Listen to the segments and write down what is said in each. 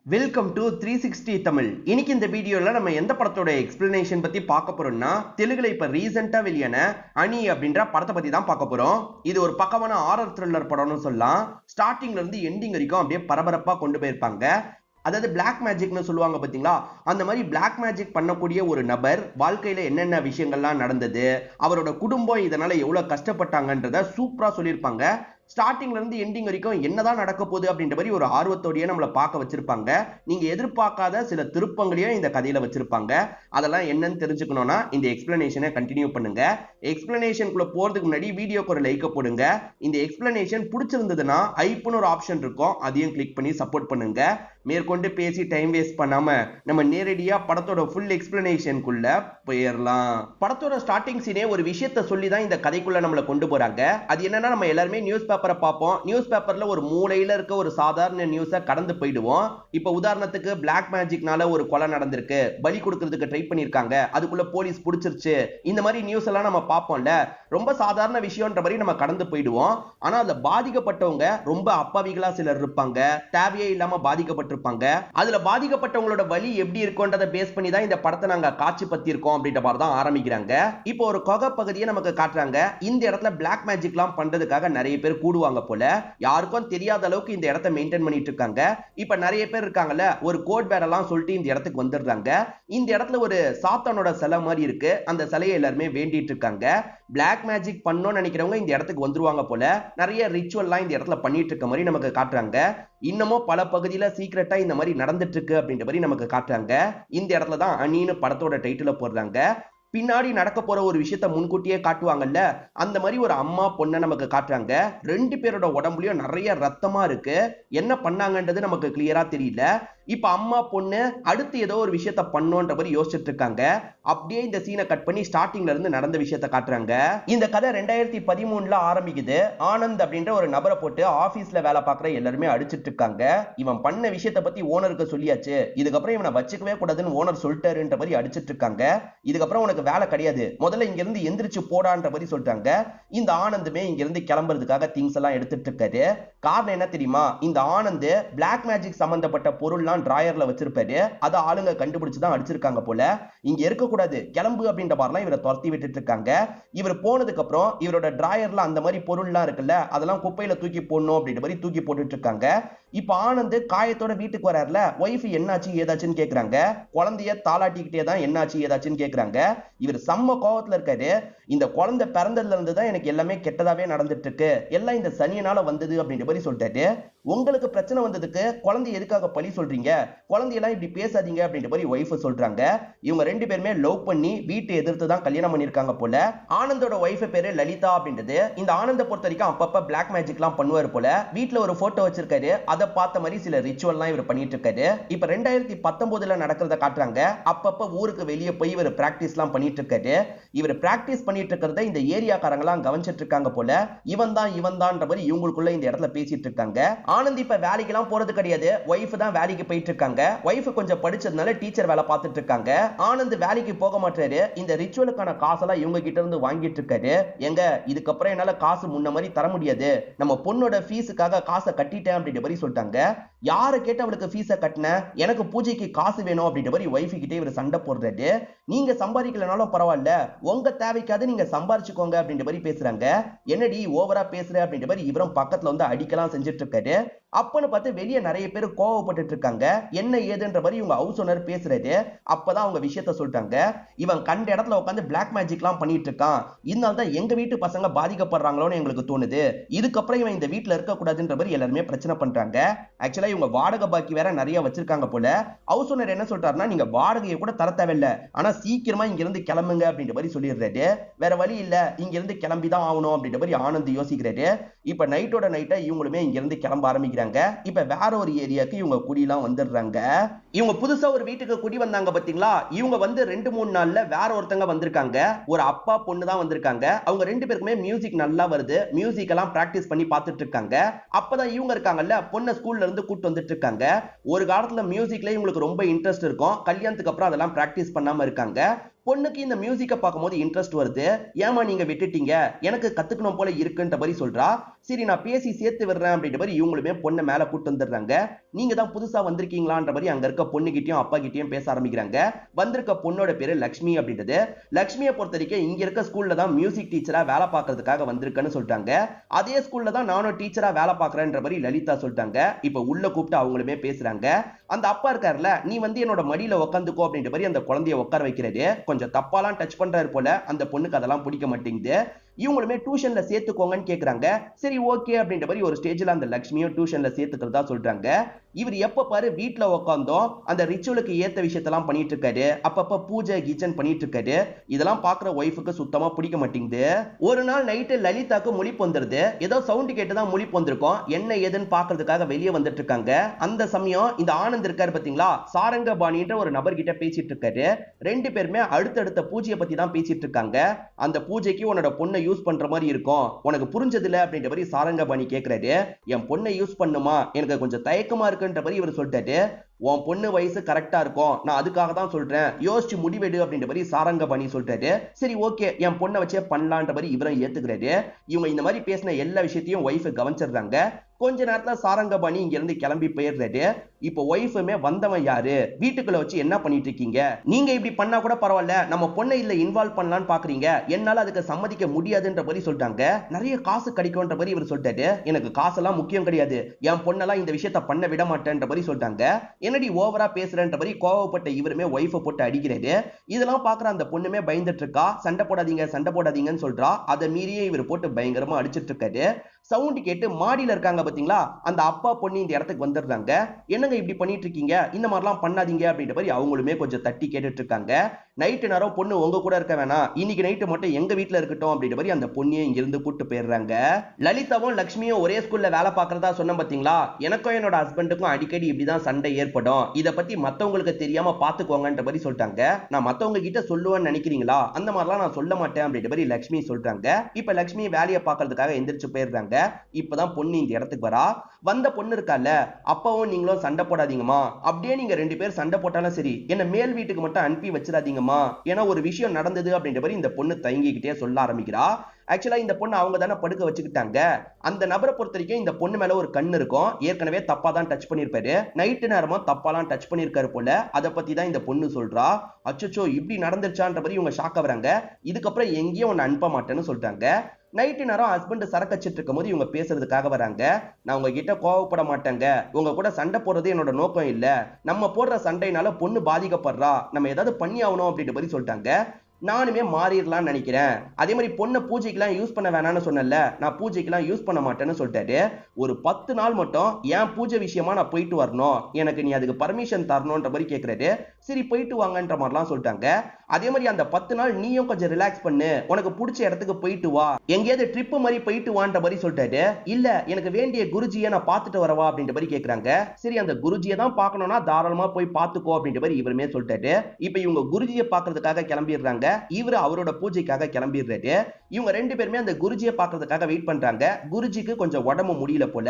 Welcome to 360 Tamil. இன்னைக்கு இந்த வீடியோல நம்ம எந்த படத்தோட எக்ஸ்பிளனேஷன் பத்தி பார்க்க போறோம்னா, தெலுங்குல இப்ப ரீசெண்டா வெளியான அனி அப்படின்ற படத்தை பத்தி தான் பார்க்க போறோம். இது ஒரு பக்கமான ஹாரர் த்ரில்லர் படம்னு சொல்லலாம். ஸ்டார்டிங்ல இருந்து எண்டிங் வரைக்கும் அப்படியே பரபரப்பா கொண்டு போயிருப்பாங்க. அதாவது பிளாக் மேஜிக்னு சொல்லுவாங்க பாத்தீங்களா, அந்த மாதிரி பிளாக் மேஜிக் பண்ணக்கூடிய ஒரு நபர் வாழ்க்கையில என்னென்ன விஷயங்கள்லாம் நடந்தது, அவரோட குடும்பம் இதனால எவ்வளவு கஷ்டப்பட்டாங்கன்றத சூப்பரா சொல்லியிருப்பாங்க. ஸ்டார்டிங்ல இருந்து எண்டிங் வரைக்கும் என்னதான் நடக்க போகுது அப்படின்ற மாதிரி ஒரு ஆர்வத்தோடயே நம்மளை பார்க்க வச்சிருப்பாங்க. நீங்க எதிர்பார்க்காத சில திருப்பங்களையும் இந்த கதையில வச்சிருப்பாங்க. அதெல்லாம் என்னன்னு தெரிஞ்சுக்கணும்னா இந்த எக்ஸ்பிளனேஷனை கண்டினியூ பண்ணுங்க. எக்ஸ்பிளனேஷனுக்குள்ள போறதுக்கு முன்னாடி வீடியோக்கு ஒரு லைக் போடுங்க. இந்த எக்ஸ்பிளனேஷன் பிடிச்சிருந்ததுன்னா ஐப்னு ஒரு ஆப்ஷன் இருக்கும், அதையும் கிளிக் பண்ணி சப்போர்ட் பண்ணுங்க. மேற்கொண்டு பேசி டைம் வேஸ்ட் பண்ணாம நம்ம நேரடியா படத்தோட ஃபுல் எக்ஸ்பிளனேஷனுக்குள்ள போயிடலாம். படத்தோட ஸ்டார்டிங் சீனே ஒரு விஷயத்தை சொல்லி தான் இந்த கதைக்குள்ள நம்மளை கொண்டு போறாங்க. அது என்னன்னா, நம்ம எல்லாருமே நியூஸ் பேப்பரை பார்ப்போம். நியூஸ் பேப்பர்ல ஒரு மூலையில இருக்க ஒரு சாதாரண நியூஸை கடந்து போயிடுவோம். இப்ப உதாரணத்துக்கு பிளாக் மேஜிக்னால ஒரு கொலை நடந்திருக்கு, பலி கொடுக்கறதுக்கு ட்ரை பண்ணிருக்காங்க, அதுக்குள்ள போலீஸ் பிடிச்சிருச்சு, இந்த மாதிரி நியூஸ் எல்லாம் நம்ம பார்ப்போம்ல. ரொம்ப சாதாரண விஷயம்ன்ற மாதிரி நம்ம கடந்து போயிடுவோம். ஆனா அதுல பாதிக்கப்பட்டவங்க ரொம்ப அப்பாவிகளா சிலர் இருப்பாங்க, தேவையே இல்லாம பாதிக்கப்பட்டிருப்பாங்க. அதுல பாதிக்கப்பட்டவங்களோட வலி எப்படி இருக்கும்ன்றத பேஸ் பண்ணி தான் இந்த படத்தை நாங்க காட்சி பத்தி இருக்கோம் அப்படின்ற மாதிரி தான் ஆரம்பிக்கிறாங்க. இப்போ ஒரு கொகை பகுதியை நமக்கு காட்டுறாங்க. இந்த இடத்துல பிளாக் மேஜிக்லாம் பண்றதுக்காக நிறைய பேர் கூடுவாங்க போல. யாருக்கும் தெரியாத அளவுக்கு இந்த இடத்தை மெயின்டைன் பண்ணிட்டு இருக்காங்க. இப்ப நிறைய பேர் இருக்காங்கல்ல, ஒரு கோட் வேர் எல்லாம் சொல்லிட்டு இந்த இடத்துக்கு வந்துடுறாங்க. இந்த இடத்துல ஒரு சாத்தானோட சிலை மாதிரி இருக்கு, அந்த சிலையை எல்லாருமே வேண்டிட்டு இருக்காங்க. பிளாக் மேஜிக் பண்ணணும்னு நினைக்கிறவங்க இந்த இடத்துக்கு வந்துருவாங்க போல. நிறைய ரிச்சுவல்லாம் இந்த இடத்துல பண்ணிட்டு இருக்க மாதிரி நமக்கு காட்டுறாங்க. இன்னமும் பல பகுதியில சீக்கிரட்டா இந்த மாதிரி நடந்துட்டு இருக்கு அப்படின்ற மாதிரி நமக்கு காட்டுறாங்க. இந்த இடத்துல தான் அனின்னு படத்தோட டைட்டில போடுறாங்க. பின்னாடி நடக்க போற ஒரு விஷயத்த முன்கூட்டியே காட்டுவாங்கல்ல, அந்த மாதிரி ஒரு அம்மா பொண்ணை நமக்கு காட்டுறாங்க. ரெண்டு பேரோட உடம்புலயும் நிறைய ரத்தமா இருக்கு. என்ன பண்ணாங்கன்றது நமக்கு கிளியரா தெரியல. இப்ப அம்மா பொண்ணு அடுத்து ஏதோ ஒரு விஷயத்த பண்ணோன்ற மாதிரி யோசிச்சுட்டு இருக்காங்க. அப்படியே இந்த சீனை கட் பண்ணி ஸ்டார்டிங்ல இருந்து நடந்த விஷயத்த காட்டுறாங்க. இந்த கதை 2013 ஆரம்பிக்குது. ஆனந்த் அப்படின்ற ஒரு நபரை போட்டு ஆபீஸ்ல வேலை பார்க்குற எல்லாருமே அடிச்சிட்டு இருக்காங்க. இவன் பண்ண விஷயத்த பத்தி ஓனருக்கு சொல்லியாச்சு, இதுக்கப்புறம் இவனை வச்சுக்கவே கூடாதுன்னு ஓனர் சொல்லிட்டாருன்ற மாதிரி அடிச்சிட்டு இருக்காங்க. இதுக்கப்புறம் உனக்கு வேலை கிடையாது, முதல்ல இங்க இருந்து எந்திரிச்சு போடான்ற மாதிரி சொல்றாங்க. இந்த ஆனந்துமே இங்க இருந்து கிளம்புறதுக்காக திங்ஸ் எல்லாம் எடுத்துட்டு இருக்காரு. காரணம் என்ன தெரியுமா, இந்த ஆனந்த் பிளாக் மேஜிக் சம்பந்தப்பட்ட பொருள்லாம் டிராயர்ல வச்சிருப்பாரு. அதை ஆளுங்க கண்டுபிடிச்சுதான் அடிச்சிருக்காங்க போல. இங்க இருக்க கூடாது, கிளம்பு அப்படின்ற மாதிரிலாம் இவரை துரத்தி விட்டுட்டு இருக்காங்க. இவர் போனதுக்கு அப்புறம் இவரோட டிராயர்ல அந்த மாதிரி பொருள்லாம் இருக்குல்ல, அதெல்லாம் குப்பையில தூக்கி போடணும் அப்படின்ற மாதிரி தூக்கி போட்டுட்டு இருக்காங்க. இப்ப ஆனந்த் காயத்தோட வீட்டுக்கு வராருல, ஒய்ஃப் என்னாச்சு ஏதாச்சுன்னு கேக்குறாங்க. குழந்தைய தாளாட்டிக்கிட்டே தான் என்னாச்சு ஏதாச்சுன்னு கேக்குறாங்க. இவர் செம்ம கோவத்துல இருக்காரு. இந்த குழந்தை பிறந்ததுல இருந்து தான் எனக்கு எல்லாமே கெட்டதாவே நடந்துட்டு இருக்கு, எல்லாம் இந்த சனியனால வந்தது அப்படின்ற மாதிரி சொல்லிட்டாரு. உங்களுக்கு பிரச்சனை வந்ததுக்கு குழந்தை எதுக்காக பழி சொல்றீங்க, குழந்தையெல்லாம் இப்படி பேசாதீங்க அப்படின்ற மாதிரி ஒய்ஃப் சொல்றாங்க. இவங்க ரெண்டு பேருமே லவ் பண்ணி வீட்டை எதிர்த்து தான் கல்யாணம் பண்ணிருக்காங்க போல. ஆனந்தோட ஒய்ஃப் பேரு லலிதா அப்படின்றது. இந்த ஆனந்த பொறுத்த வரைக்கும் அப்பப்ப பிளாக் மேஜிக் எல்லாம் பண்ணுவார் போல. வீட்டுல ஒரு போட்டோ வச்சிருக்காரு, அதை பார்த்த மாதிரி சில ரிச்சுவல் எல்லாம் இவர் பண்ணிட்டு இருக்காரு. இப்ப 2019 நடக்கிறத காட்டுறாங்க. அப்பப்ப ஊருக்கு வெளியே போய் இவர் பிராக்டிஸ் எல்லாம் பண்ணிட்டு இருக்காரு. இவர் பிராக்டிஸ் பண்ணிட்டு இருக்கிறத இந்த ஏரியாக்காரங்க எல்லாம் கவனிச்சிட்டு இருக்காங்க போல. இவன் தான் மாதிரி இவங்களுக்குள்ள இந்த இடத்துல பேசிட்டு இருக்காங்க. ஆனந்த் இப்ப வேலைக்கு எல்லாம் போறது கிடையாது, ஒய்ஃப் தான் வேலைக்கு போயிட்டு இருக்காங்க. ஒய்ஃப் கொஞ்சம் படிச்சதுனால டீச்சர் வேலை பார்த்துட்டு இருக்காங்க. ஆனந்த் வேலைக்கு போக மாட்டாரு. இந்த ரிச்சுவலுக்கான காசெல்லாம் இவங்க கிட்ட இருந்து வாங்கிட்டு இருக்காரு. எங்க இதுக்கப்புறம் என்னால காசு முன்ன மாதிரி தர முடியாது, நம்ம பொண்ணோட ஃபீஸுக்காக காசை கட்டிட்டேன் அப்படின்ற மாதிரி சொல்லிட்டாங்க. யாரை கேட்டு அவளுக்கு ஃபீஸை கட்டின, எனக்கு பூஜைக்கு காசு வேணும் அப்படின்ற மாதிரி ஒய்ஃப் கிட்டே இவர் சண்டை போடுறாரு. நீங்க சம்பாதிக்கலனாலும் பரவாயில்ல, உங்க தேவைக்காவது நீங்க சம்பாரிச்சுக்கோங்க அப்படின்ற மாதிரி பேசுறாங்க. என்னடி ஓவரா பேசுற அப்படின்ற மாதிரி இவரும் பக்கத்துல வந்து அடிக்கலாம் செஞ்சுட்டு இருக்காரு. அப்பன்னு பார்த்து வெளியே நிறைய பேர் கோவப்பட்டு இருக்காங்க. என்ன ஏதுன்ற மாதிரி இவங்க ஹவுஸ் ஓனர் பேசுறது. அப்பதான் அவங்க விஷயத்த சொல்லிட்டாங்க. இவன் கண்ட இடத்துல உட்காந்து பிளாக் மேஜிக் எல்லாம் பண்ணிட்டு இருக்கான், இதனால தான் எங்க வீட்டு பசங்க பாதிக்கப்படுறாங்களோன்னு எங்களுக்கு தோணுது, இதுக்கப்புறம் இவன் இந்த வீட்டுல இருக்க கூடாதுன்ற மாதிரி எல்லாருமே பிரச்சனை பண்றாங்க. ஆக்சுவலா இவங்க வாடகை பாக்கி வேற நிறைய வச்சிருக்காங்க போல. ஹவுஸ் ஓனர் என்ன சொல்றாருன்னா, நீங்க வாடகையை கூட தர தேவையில்லை, ஆனா சீக்கிரமா இங்க இருந்து கிளம்புங்க அப்படின்ற மாதிரி சொல்லிடுறாரு. வேற வழி இல்ல, இங்க இருந்து கிளம்பிதான் ஆகணும் அப்படின்ற மாதிரி ஆனந்த் யோசிக்கிறாரு. இப்ப நைட்டோட நைட்டா இவங்களுமே இங்க இருந்து கிளம்ப ஆரம்பிக்கிறாங்க. இப்ப வேற ஒரு ஏரியாக்கு இவங்க குடிலாம் வந்துடுறாங்க. இவங்க புதுசா ஒரு வீட்டுக்கு குடி வந்தாங்க பாத்தீங்களா, இவங்க வந்து 2-3 நாள்ல வேற ஒருத்தங்க வந்திருக்காங்க. ஒரு அப்பா பொண்ணு தான் வந்திருக்காங்க. அவங்க ரெண்டு பேருக்குமே மியூசிக் நல்லா வருது, மியூசிக் எல்லாம் பிராக்டிஸ் பண்ணி பார்த்துட்டு இருக்காங்க. அப்பதான் இவங்க இருக்காங்கல்ல, பொண்ணை ஸ்கூல்ல இருந்து கூட்டு வந்துட்டு இருக்காங்க. ஒரு காலத்துல மியூசிக்ல இவங்களுக்கு ரொம்ப இன்ட்ரெஸ்ட் இருக்கும், கல்யாணத்துக்கு அப்புறம் அதெல்லாம் பிராக்டிஸ் பண்ணாம இருக்காங்க. பொண்ணுக்கு இந்த மியூசிக்கை பார்க்கும்போது இன்ட்ரெஸ்ட் வருது. ஏமா நீங்க விட்டுட்டீங்க, எனக்கு கத்துக்கணும் போல இருக்குன்ற மாதிரி சொல்றா. சரி நான் பேசி சேர்த்து விடுறேன் அப்படின்ற மாதிரி இவங்களுமே பொண்ணை மேல கூட்டு வந்துடுறாங்க. நீங்க தான் புதுசா வந்திருக்கீங்களான்ற மாதிரி அங்க இருக்க பொண்ணுகிட்டயும் அப்பா கிட்டயும் பேச ஆரம்பிக்கிறாங்க. வந்திருக்க பொண்ணோட பேரு லக்ஷ்மி அப்படின்றது. லக்ஷ்மியை பொறுத்த வரைக்கும் இங்க இருக்க ஸ்கூல்ல தான் மியூசிக் டீச்சரா வேலை பார்க்கறதுக்காக வந்திருக்கேன்னு சொல்லிட்டாங்க. அதே ஸ்கூல்ல தான் நானும் டீச்சரா வேலை பார்க்கறேன்ற மாதிரி லலிதா சொல்லிட்டாங்க. இப்ப உள்ள கூப்பிட்டு அவங்களுமே பேசுறாங்க. அந்த அப்பா இருக்காருல, நீ வந்து என்னோட மடியில உட்காந்துக்கோ அப்படின்ற மாதிரி அந்த குழந்தைய உட்கார வைக்கிறது. கொஞ்சம் தப்பாலாம் டச் பண்றாரு போல. அந்த பொண்ணுக்கு அதெல்லாம் பிடிக்க மாட்டேங்குது. இவங்களுமே டியூஷன்ல சேர்த்துக்கோங்கன்னு கேக்குறாங்க. சரி ஓகே அப்படின்ற மாதிரி ஒரு ஸ்டேஜ்ல அந்த லட்சுமியும் டியூஷன்ல சேர்த்துக்கிறதா சொல்றாங்க. இவர் எப்ப பாரு வீட்டுல உட்காந்தோம் அந்த ரிச்சுவலுக்கு ஏத்த விஷயத்தெல்லாம் பண்ணிட்டு இருக்காரு. அப்பப்ப பூஜை கிச்சன் பண்ணிட்டு இருக்காரு. இதெல்லாம் பாக்குற ஒய்ஃபுக்கு சுத்தமா பிடிக்க மாட்டேங்குது. ஒரு நாள் நைட்டு லலிதாக்கு முழிப்பு வந்துருது. ஏதோ சவுண்ட் கேட்டுதான் முழிப்பு வந்திருக்கும். என்ன ஏதுன்னு பாக்குறதுக்காக வெளியே வந்துட்டு இருக்காங்க. அந்த சமயம் இந்த ஆனந்த் இருக்காரு பாத்தீங்களா, சாரங்கபாணின்ற ஒரு நபர் கிட்ட பேசிட்டு இருக்காரு. ரெண்டு பேருமே அடுத்தடுத்த பூஜையை பத்தி தான் பேசிட்டு இருக்காங்க. அந்த பூஜைக்கு உன்னோட பொண்ணை யூஸ் பண்ற மாதிரி இருக்கும், உனக்கு புரிஞ்சதில்ல அப்படின்ற மாதிரி சாரங்கபாணி கேக்குறாரு. என் பொண்ணை யூஸ் பண்ணுமா, எனக்கு கொஞ்சம் தயக்கமா இருக்குன்ற மாதிரி இவர் சொல்லிட்டாரு. உன் பொண்ணு வயசு கரெக்டா இருக்கும், நான் அதுக்காக தான் சொல்றேன், யோசிச்சு முடிவெடு அப்படின்ற மாதிரி சாரங்கபாணி சொல்லிட்டாரு. சரி ஓகே என் பொண்ணை வச்சே பண்ணலான்ற மாதிரி இவரும் ஏத்துக்கிறாரு. இவங்க இந்த மாதிரி பேசின எல்லா விஷயத்தையும் ஒய்ஃப் கவனிச்சிடுறாங்க. கொஞ்ச நேரத்துல சாரங்கபாணி இங்க இருந்து கிளம்பி போயிடுறாரு. இப்ப ஒய்ஃபுமே வந்தவன் யாரு, வீட்டுக்குள்ள வச்சு என்ன பண்ணிட்டு இருக்கீங்க, நீங்க இப்படி பண்ணா கூட பரவாயில்ல, நம்ம பொண்ணை இல்ல இன்வால்வ் பண்ணலாம்னு பாக்குறீங்க, என்னால அதுக்கு சம்மதிக்க முடியாதுன்ற மாதிரி சொல்லிட்டாங்க. நிறைய காசு கிடைக்கும்ன்ற மாதிரி இவர் சொல்லிட்டாரு. எனக்கு காசெல்லாம் முக்கியம் கிடையாது, என் பொண்ணெல்லாம் இந்த விஷயத்த பண்ண விட மாட்டேன்ற மாதிரி சொல்லிட்டாங்க. என்னடி ஓவரா பேசுறன்ற மாதிரி கோவப்பட்ட இவருமே ஒய்ஃபை போட்டு அடிக்கிறாரு. இதெல்லாம் பாக்குற அந்த பொண்ணுமே பயந்துட்டு இருக்கா. சண்டை போடாதீங்கன்னு சொல்றா. அதை மீறியே இவர் போட்டு பயங்கரமா அடிச்சிட்டு இருக்காரு. சவுண்ட் கேட்டு மாடியில இருக்காங்க பாத்தீங்களா, அந்த அப்பா பொண்ணு இந்த இடத்துக்கு வந்துடுறாங்க. என்னங்க இப்படி பண்ணிட்டு இருக்கீங்க, இந்த மாதிரிலாம் பண்ணாதீங்க அப்படின்ற மாதிரி அவங்களுமே கொஞ்சம் தட்டி கேட்டுட்டு இருக்காங்க. நைட்டு நேரம் பொண்ணு உங்க கூட இருக்க வேணாம், இன்னைக்கு நைட்டு மட்டும் எங்க வீட்டுல இருக்கட்டும் அப்படின்ற மாதிரி அந்த பொண்ணையும் இங்க இருந்து கூட்டு போயிடுறாங்க. லலிதாவும் லட்சுமியும் ஒரே ஸ்கூல்ல வேலை பார்க்கறதா சொன்ன பாத்தீங்களா, எனக்கும் என்னோட ஹஸ்பண்டுக்கும் அடிக்கடி இப்படிதான் சண்டை ஏற்படும், இத பத்தி மத்தவங்களுக்கு தெரியாம பாத்துக்கோங்கன்ற மாதிரி சொல்லிட்டாங்க. நான் மத்தவங்க கிட்ட சொல்லுவேன்னு நினைக்கிறீங்களா, அந்த மாதிரிலாம் நான் சொல்ல மாட்டேன் அப்படின்ற மாதிரி லட்சுமி சொல்றாங்க. இப்ப லட்சுமி வேலையை பார்க்கறதுக்காக எந்திரிச்சு போயிடுறாங்க. இப்பதான் பொண்ணு இந்த இடத்துக்கு வரா. வந்த பொண்ணு இருக்கால, அப்பாவும் நீங்களும் சண்டை போடாதீங்கம்மா, அப்படியே நீங்க ரெண்டு பேர் சண்டை போட்டாலும் சரி என்ன மேல் வீட்டுக்கு மட்டும் அனுப்பி வச்சிடாதீங்கம்மா, ஏன்னா ஒரு விஷயம் நடந்தது அப்படின்ற மாதிரி இந்த பொண்ணு தயங்கிக்கிட்டே சொல்ல ஆரம்பிக்கிறா. ஆக்சுவலா இந்த பொண்ணு அவங்க தானே படுக்க வச்சுக்கிட்டாங்க. அந்த நபரை பொறுத்த வரைக்கும் இந்த பொண்ணு மேல ஒரு கண் இருக்கும். ஏற்கனவே தப்பா தான் டச் பண்ணிருப்பாரு, நைட்டு நேரமா தப்பாலாம் டச் பண்ணிருக்காரு போல. அதை பத்தி தான் இந்த பொண்ணு சொல்றா. அச்சோ இப்படி நடந்துருச்சான்ற மாதிரி இவங்க ஷாக் ஆகுறாங்க. இதுக்கப்புறம் எங்கேயும் உன்னை அனுப்ப மாட்டேன்னு சொல்லிட்டாங்க. நைட்டு நேரம் ஹஸ்பண்ட் சரக்கு வச்சிட்டு இருக்கும் போது இவங்க பேசுறதுக்காக வராங்க. நான் உங்ககிட்ட கோவப்பட மாட்டேங்க, உங்க கூட சண்டை போடுறது என்னோட நோக்கம் இல்ல, நம்ம போடுற சண்டைனால பொண்ணு பாதிக்கப்படுறா, நம்ம ஏதாவது பண்ணி ஆகணும் அப்படின்ற மாதிரி சொல்லிட்டாங்க. நானுமே மாறிடலாம்னு நினைக்கிறேன். அதே மாதிரி பொண்ணை பூஜைக்கெல்லாம் யூஸ் பண்ண வேணாம்னு சொன்னல, நான் பூஜைக்கெல்லாம் யூஸ் பண்ண மாட்டேன்னு சொல்லிட்டாரு. ஒரு 10 நாள் மட்டும் என் பூஜை விஷயமா நான் போயிட்டு வரணும், எனக்கு நீ அதுக்கு பர்மிஷன் தரணும்ன்ற மாதிரி கேட்கிறாரு. சரி போயிட்டு வாங்கன்ற மாதிரிலாம் சொல்லிட்டாங்க. அதே மாதிரி அந்த 10 நாள் நீயும் கொஞ்சம் ரிலாக்ஸ் பண்ணு, உனக்கு பிடிச்ச இடத்துக்கு போயிட்டு வா, எங்கேயாவது ட்ரிப் மாதிரி போயிட்டு வான்ற மாதிரி சொல்லிட்டாரு. இல்ல எனக்கு வேண்டிய குருஜியை நான் பார்த்துட்டு வரவா அப்படின்ற மாதிரி கேட்கறாங்க. சரி அந்த குருஜியை தான் பார்க்கணும்னா தாராளமா போய் பார்த்துக்கோ அப்படின்ற மாதிரி இவருமே சொல்லிட்டாரு. இப்ப இவங்க குருஜியை பார்க்கறதுக்காக கிளம்பிடுறாங்க. இவரு அவரோட பூஜைக்காக கிளம்பிடுறாரு. இவங்க ரெண்டு பேருமே அந்த குருஜியை பார்க்கறதுக்காக வெயிட் பண்றாங்க. குருஜிக்கு கொஞ்சம் உடம்பு முடியல போல.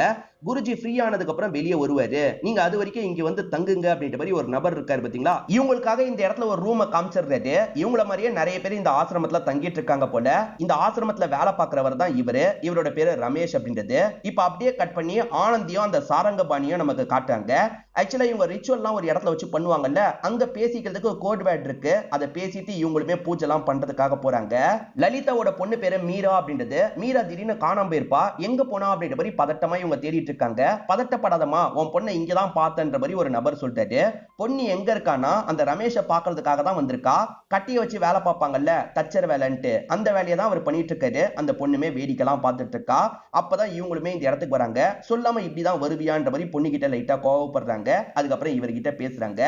குருஜி ஃப்ரீ ஆனதுக்கு அப்புறம் வெளியே வருவாரு. நீங்க அது வரைக்கும் இங்க வந்து தங்குங்க அப்படின்ற மாதிரி ஒரு நபர் இருக்காரு பாத்தீங்களா, இவங்களுக்காக இந்த இடத்துல ஒரு ரூமை காமிச்சிடுறாரு. இவங்கள மாதிரியே நிறைய பேர் இந்த ஆசிரமத்துல தங்கிட்டு இருக்காங்க போல. இந்த ஆசிரமத்துல வேலை பார்க்கிறவர் தான் இவரு. இவரோட பேரு ரமேஷ் அப்படின்றது. இப்ப அப்படியே கட் பண்ணி ஆனந்தியும் அந்த சாரங்கபாணியும் நமக்கு காட்டுறாங்க. ஆக்சுவலா இவங்க ரிச்சுவல்லாம் ஒரு இடத்துல வச்சு பண்ணுவாங்கல்ல, அங்க பேசிக்கிறதுக்கு கோட் வேர்ட் இருக்கு. அதை பேசிட்டு இவங்களுமே பூஜைலாம் பண்றதுக்காக போறாங்க. லலிதாவோட பொண்ணு பேரு மீரா அப்படின்றது. மீரா திடீர்னு காணாம போயிருப்பா. எங்க போனா அப்படின்ற மாதிரி பதட்டமா இவங்க தேடிட்டு இருக்காங்க. பதட்டப்படாதமா, உன் பொண்ணை இங்கதான் பார்த்தன்ற மாதிரி ஒரு நபர் சொல்லிட்டாரு. பொண்ணு எங்க இருக்கானா அந்த ரமேஷை பாக்குறதுக்காக தான் வந்திருக்கா. கட்டிய வச்சு வேலை பார்ப்பாங்கல்ல, தச்சர் வேலைன்ட்டு, அந்த வேலையை தான் அவர் பண்ணிட்டு இருக்காரு. அந்த பொண்ணுமே வேடிக்கைலாம் பார்த்துட்டு இருக்கா. அப்பதான் இவங்களுமே இந்த இடத்துக்கு வராங்க. சொல்லாம இப்படிதான் வருவியான்ற மாதிரி பொண்ணு கிட்ட லைட்டா கோவப்படுறாங்க. அதுக்கப்புறம் இவர்கிட்ட பேசுறாங்க.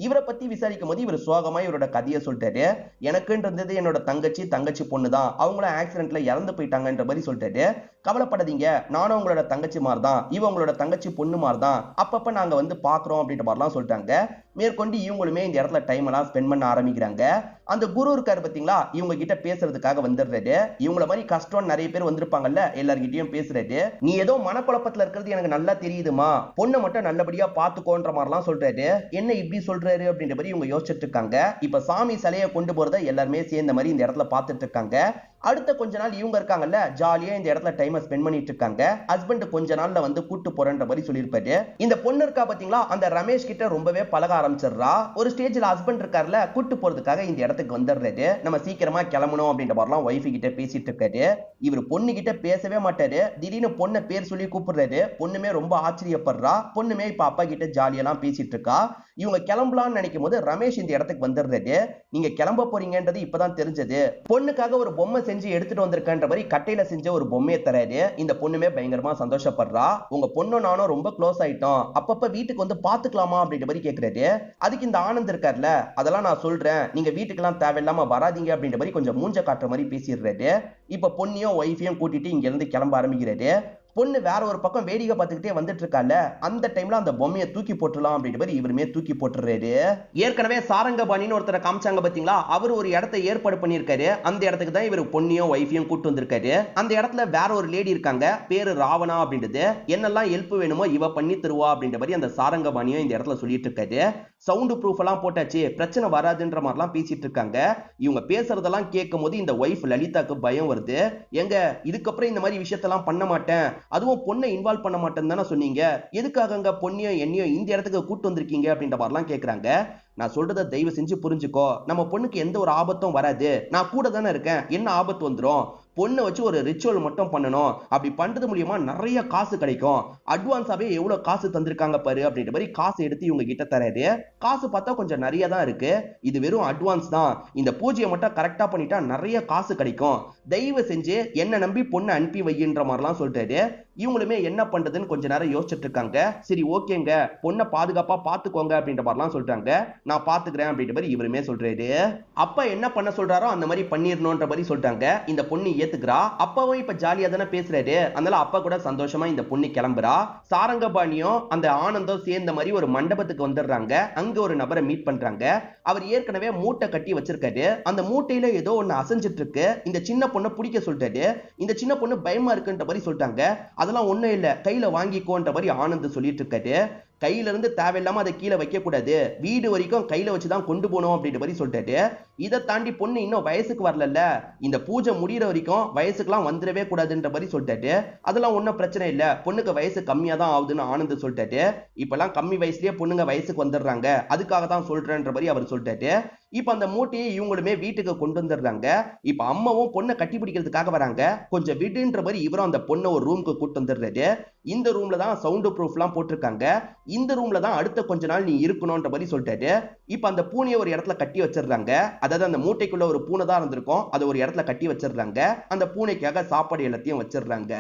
இவரை பத்தி விசாரிக்கும் போது இவர் சோகமா இவரோட கதையை சொல்லிட்டாரு. எனக்குன்றது என்னோட தங்கச்சி பொண்ணு தான், அவங்களும் ஆக்சிடென்ட்ல இறந்து போயிட்டாங்கன்ற மாதிரி சொல்லிட்டாரு. கவலைப்படாதீங்க, நானும் உங்களோட தங்கச்சி மாதிரிதான், இவ உங்களோட தங்கச்சி பொண்ணு மாதிரிதான், அப்பப்ப நாங்க வந்து பாக்குறோம் அப்படின்ற மாதிரிலாம் சொல்லிட்டாங்க. மேற்கொண்டு இவங்களுமே இந்த இடத்துல டைம் எல்லாம் ஸ்பெண்ட் பண்ண ஆரம்பிக்கிறாங்க. அந்த குரு இருக்காரு பாத்தீங்களா, இவங்க கிட்ட பேசுறதுக்காக வந்துடுறாரு. இவங்கள மாதிரி கஷ்டம் நிறைய பேர் வந்திருப்பாங்கல்ல, எல்லார்கிட்டயும் பேசுறாரு. நீ ஏதோ மனக்குழப்பத்துல இருக்கிறது எனக்கு நல்லா தெரியுதுமா, பொண்ணை மட்டும் நல்லபடியா பாத்துக்கோன்ற மாதிரிலாம் சொல்றாரு. என்ன இப்படி சொல்றாரு அப்படின்ற மாதிரி இவங்க யோசிச்சுட்டு இருக்காங்க. இப்ப சாமி சிலையை கொண்டு போறத எல்லாருமே சேர்ந்த மாதிரி இந்த இடத்துல பார்த்துட்டு இருக்காங்க. அடுத்த கொஞ்ச நாள் இவங்க இருக்காங்கல்ல ஜாலியா இந்த இடத்துல டைம் ஸ்பெண்ட் பண்ணிட்டு இருக்காங்க. ஹஸ்பண்ட் கொஞ்ச நாள்ல வந்து கூட்டு போறன்ற மாதிரி சொல்லியிருப்பாரு. இந்த பொண்ணு இருக்கா பாத்தீங்களா, அந்த ரமேஷ் கிட்ட ரொம்பவே பழக ஆரம்பிச்சிடுறா. ஒரு ஸ்டேஜ்ல ஹஸ்பண்ட் இருக்காருல கூட்டு போறதுக்காக இந்த இடத்துக்கு வந்துடுறாரு. நம்ம சீக்கிரமா கிளம்பணும் அப்படின்ற மாதிரிலாம் ஒய்ஃப் கிட்ட பேசிட்டு இருக்காரு. இவர் பொண்ணு கிட்ட பேசவே மாட்டாரு. திடீர்னு பொண்ணை பேர் சொல்லி கூப்பிடுறாரு. பொண்ணுமே ரொம்ப ஆச்சரியப்படுறா. பொண்ணுமே இப்ப அப்பா கிட்ட ஜாலியெல்லாம் பேசிட்டு இருக்கா. இவங்க கிளம்பலாம்னு நினைக்கும் போது ரமேஷ் இந்த இடத்துக்கு வந்துடுறாரு. நீங்க கிளம்ப போறீங்கன்றது இப்பதான் தெரிஞ்சது. பொண்ணுக்காக ஒரு பொம்மை செஞ்சு எடுத்துட்டு வந்திருக்கன்ற மாதிரி கட்டையில செஞ்ச ஒரு பொம்மையை தராரு. இந்த பொண்ணுமே பயங்கரமா சந்தோஷப்படுறா. உங்க பொண்ணும் நானும் ரொம்ப க்ளோஸ் ஆயிட்டோம், அப்பப்ப வீட்டுக்கு வந்து பாத்துக்கலாமா அப்படின்ற மாதிரி கேக்குறாரு. அதுக்கு இந்த ஆனந்த் இருக்காருல, அதெல்லாம் நான் சொல்றேன், நீங்க வீட்டுக்கெல்லாம் தேவையில்லாம வராதீங்க அப்படின்ற மாதிரி கொஞ்சம் மூஞ்ச காட்டுற மாதிரி பேசிடுறாரு. இப்ப பொண்ணையும் ஒய்ஃபையும் கூட்டிட்டு இங்க இருந்து கிளம்ப ஆரம்பிக்கிறாரு. பொண்ணு வேற ஒரு பக்கம் வேடிக்கை பார்த்துக்கிட்டே வந்துட்டு இருக்கால, அந்த டைம்ல அந்த பொம்மையை தூக்கி போட்டுலாம் அப்படின்ற மாதிரி இவருமே தூக்கி போட்டுறாரு. ஏற்கனவே சாரங்கபாணின்னு ஒருத்தரை காமிச்சாங்க பாத்தீங்களா, அவர் ஒரு இடத்தை ஏற்பாடு பண்ணியிருக்காரு. அந்த இடத்துக்கு தான் இவர் பொண்ணையும் ஒய்ஃபையும் கூட்டு வந்திருக்காரு. அந்த இடத்துல வேற ஒரு லேடி இருக்காங்க, பேரு ராவணா அப்படின்றது. என்னெல்லாம் ஹெல்ப் வேணுமோ இவ பண்ணி தருவா அப்படின்ற மாதிரி அந்த சாரங்கபாணியும் இந்த இடத்துல சொல்லிட்டு இருக்காரு. சவுண்ட் ப்ரூஃப் எல்லாம் போட்டாச்சு, பிரச்சனை வராதுன்ற மாதிரிலாம் பேசிட்டு இருக்காங்க. இவங்க பேசுறதெல்லாம் கேட்கும் போது இந்த ஒய்ஃப் லலிதாக்கு பயம் வருது. எங்க இதுக்கப்புறம் இந்த மாதிரி விஷயத்தெல்லாம் பண்ண மாட்டேன், அதுவும் பொண்ணை இன்வால்வ் பண்ண மாட்டேன்னு தானே சொன்னீங்க, எதுக்காக பொண்ணையும் என்னையும் இந்த இடத்துக்கு கூட்டு வந்திருக்கீங்க அப்படின்ற மாதிரிலாம் கேட்கறாங்க. நான் சொல்றதை தயவு செஞ்சு புரிஞ்சுக்கோ, நம்ம பொண்ணுக்கு எந்த ஒரு ஆபத்தும் வராது, நான் கூட தானே இருக்கேன், என்ன ஆபத்து வந்துடும், பொண்ணை வச்சு ஒரு ரிச்சுவல் மட்டும் பண்ணணும், அப்படி பண்றது மூலியமா நிறைய காசு கிடைக்கும், அட்வான்ஸாவே எவ்வளவு காசு தந்திருக்காங்க பாரு அப்படின்ற மாதிரி காசு எடுத்து இவங்க கிட்ட தராரு. காசு பார்த்தா கொஞ்சம் நிறைய தான் இருக்கு, இது வெறும் அட்வான்ஸ் தான், இந்த பூஜையை மட்டும் கரெக்டா பண்ணிட்டா நிறைய காசு கிடைக்கும், தயவு செஞ்சு என்ன நம்பி பொண்ணை அனுப்பி வையின்ற மாதிரிலாம் சொல்றாரு. இவங்களுமே என்ன பண்றதுன்னு கொஞ்ச நேரம் யோசிச்சுட்டு இருக்காங்க. சரி ஓகேங்க, பொண்ணை பாதுகாப்பா பாத்துக்கோங்க அப்படின்ற மாதிரிலாம் சொல்றாங்க. நான் பாத்துக்கிறேன் அப்படின்ற மாதிரி இவருமே சொல்றாரு. அப்பா என்ன பண்ண சொல்றாரோ அந்த மாதிரி பண்ணிடணும்ன்ற மாதிரி சொல்றாங்க. இந்த பொண்ணு ஏத்துக்கிறா. அப்பாவும் இப்ப ஜாலியா தானே பேசுறாரு, அதனால அப்பா கூட சந்தோஷமா இந்த பொண்ணு கிளம்புறா. சாரங்கபாணியும் அந்த ஆனந்தும் சேர்ந்த மாதிரி ஒரு மண்டபத்துக்கு வந்துடுறாங்க. அங்க ஒரு நபரை மீட் பண்றாங்க. அவர் ஏற்கனவே மூட்டை கட்டி வச்சிருக்காரு. அந்த மூட்டையில ஏதோ ஒண்ணு அசைஞ்சிட்டு இருக்கு. இந்த சின்ன பொண்ணை பிடிக்க சொல்லிட்டாரு. இந்த சின்ன பொண்ணு பயமா இருக்குன்ற மாதிரி சொல்லிட்டாங்க. அதெல்லாம் ஒண்ணும் இல்ல, கையில வாங்கிக்கோன்ற மாதிரி ஆனந்த் சொல்லிட்டு இருக்காரு. கையில இருந்து தேவையில்லாம அதை கீழே வைக்க கூடாது, வீடு வரைக்கும் கையில வச்சுதான் கொண்டு போகணும் அப்படின்ற மாதிரி சொல்லிட்டாரு. இதை தாண்டி பொண்ணு இன்னும் வயசுக்கு வரல, இந்த பூஜை முடிகிற வரைக்கும் வயசுக்குலாம் வந்துடவே கூடாதுன்ற மாதிரி சொல்லிட்டாரு. அதெல்லாம் ஒன்றும் பிரச்சனை இல்லை, பொண்ணுக்கு வயசு கம்மியா தான் ஆகுதுன்னு ஆனந்த் சொல்லிட்டாரு. இப்பெல்லாம் கம்மி வயசுலயே பொண்ணுங்க வயசுக்கு வந்துடுறாங்க, அதுக்காக தான் சொல்றேன்ற மாதிரி அவர் சொல்லிட்டாரு. இப்ப அந்த மூட்டையை இவங்களுமே வீட்டுக்கு கொண்டு வந்துடுறாங்க. இப்ப அம்மாவும் பொண்ணை கட்டி பிடிக்கிறதுக்காக வராங்க. கொஞ்சம் விடுன்ற மாதிரி இவரும் அந்த பொண்ணை ஒரு ரூமுக்கு கூட்டு வந்துடுறாரு. இந்த ரூம்ல தான் சவுண்ட் ப்ரூஃப் எல்லாம் போட்டிருக்காங்க. இந்த ரூம்ல தான் அடுத்த கொஞ்ச நாள் நீ இருக்கணும்ன்ற மாதிரி சொல்லிட்டாரு. இப்ப அந்த பூனையை ஒரு இடத்துல கட்டி வச்சிடுறாங்க. அதாவது அந்த மூட்டைக்குள்ள ஒரு பூனை தான் இருந்திருக்கும், அதை ஒரு இடத்துல கட்டி வச்சிடுறாங்க. அந்த பூனைக்காக சாப்பாடு எல்லாத்தையும் வச்சிடுறாங்க.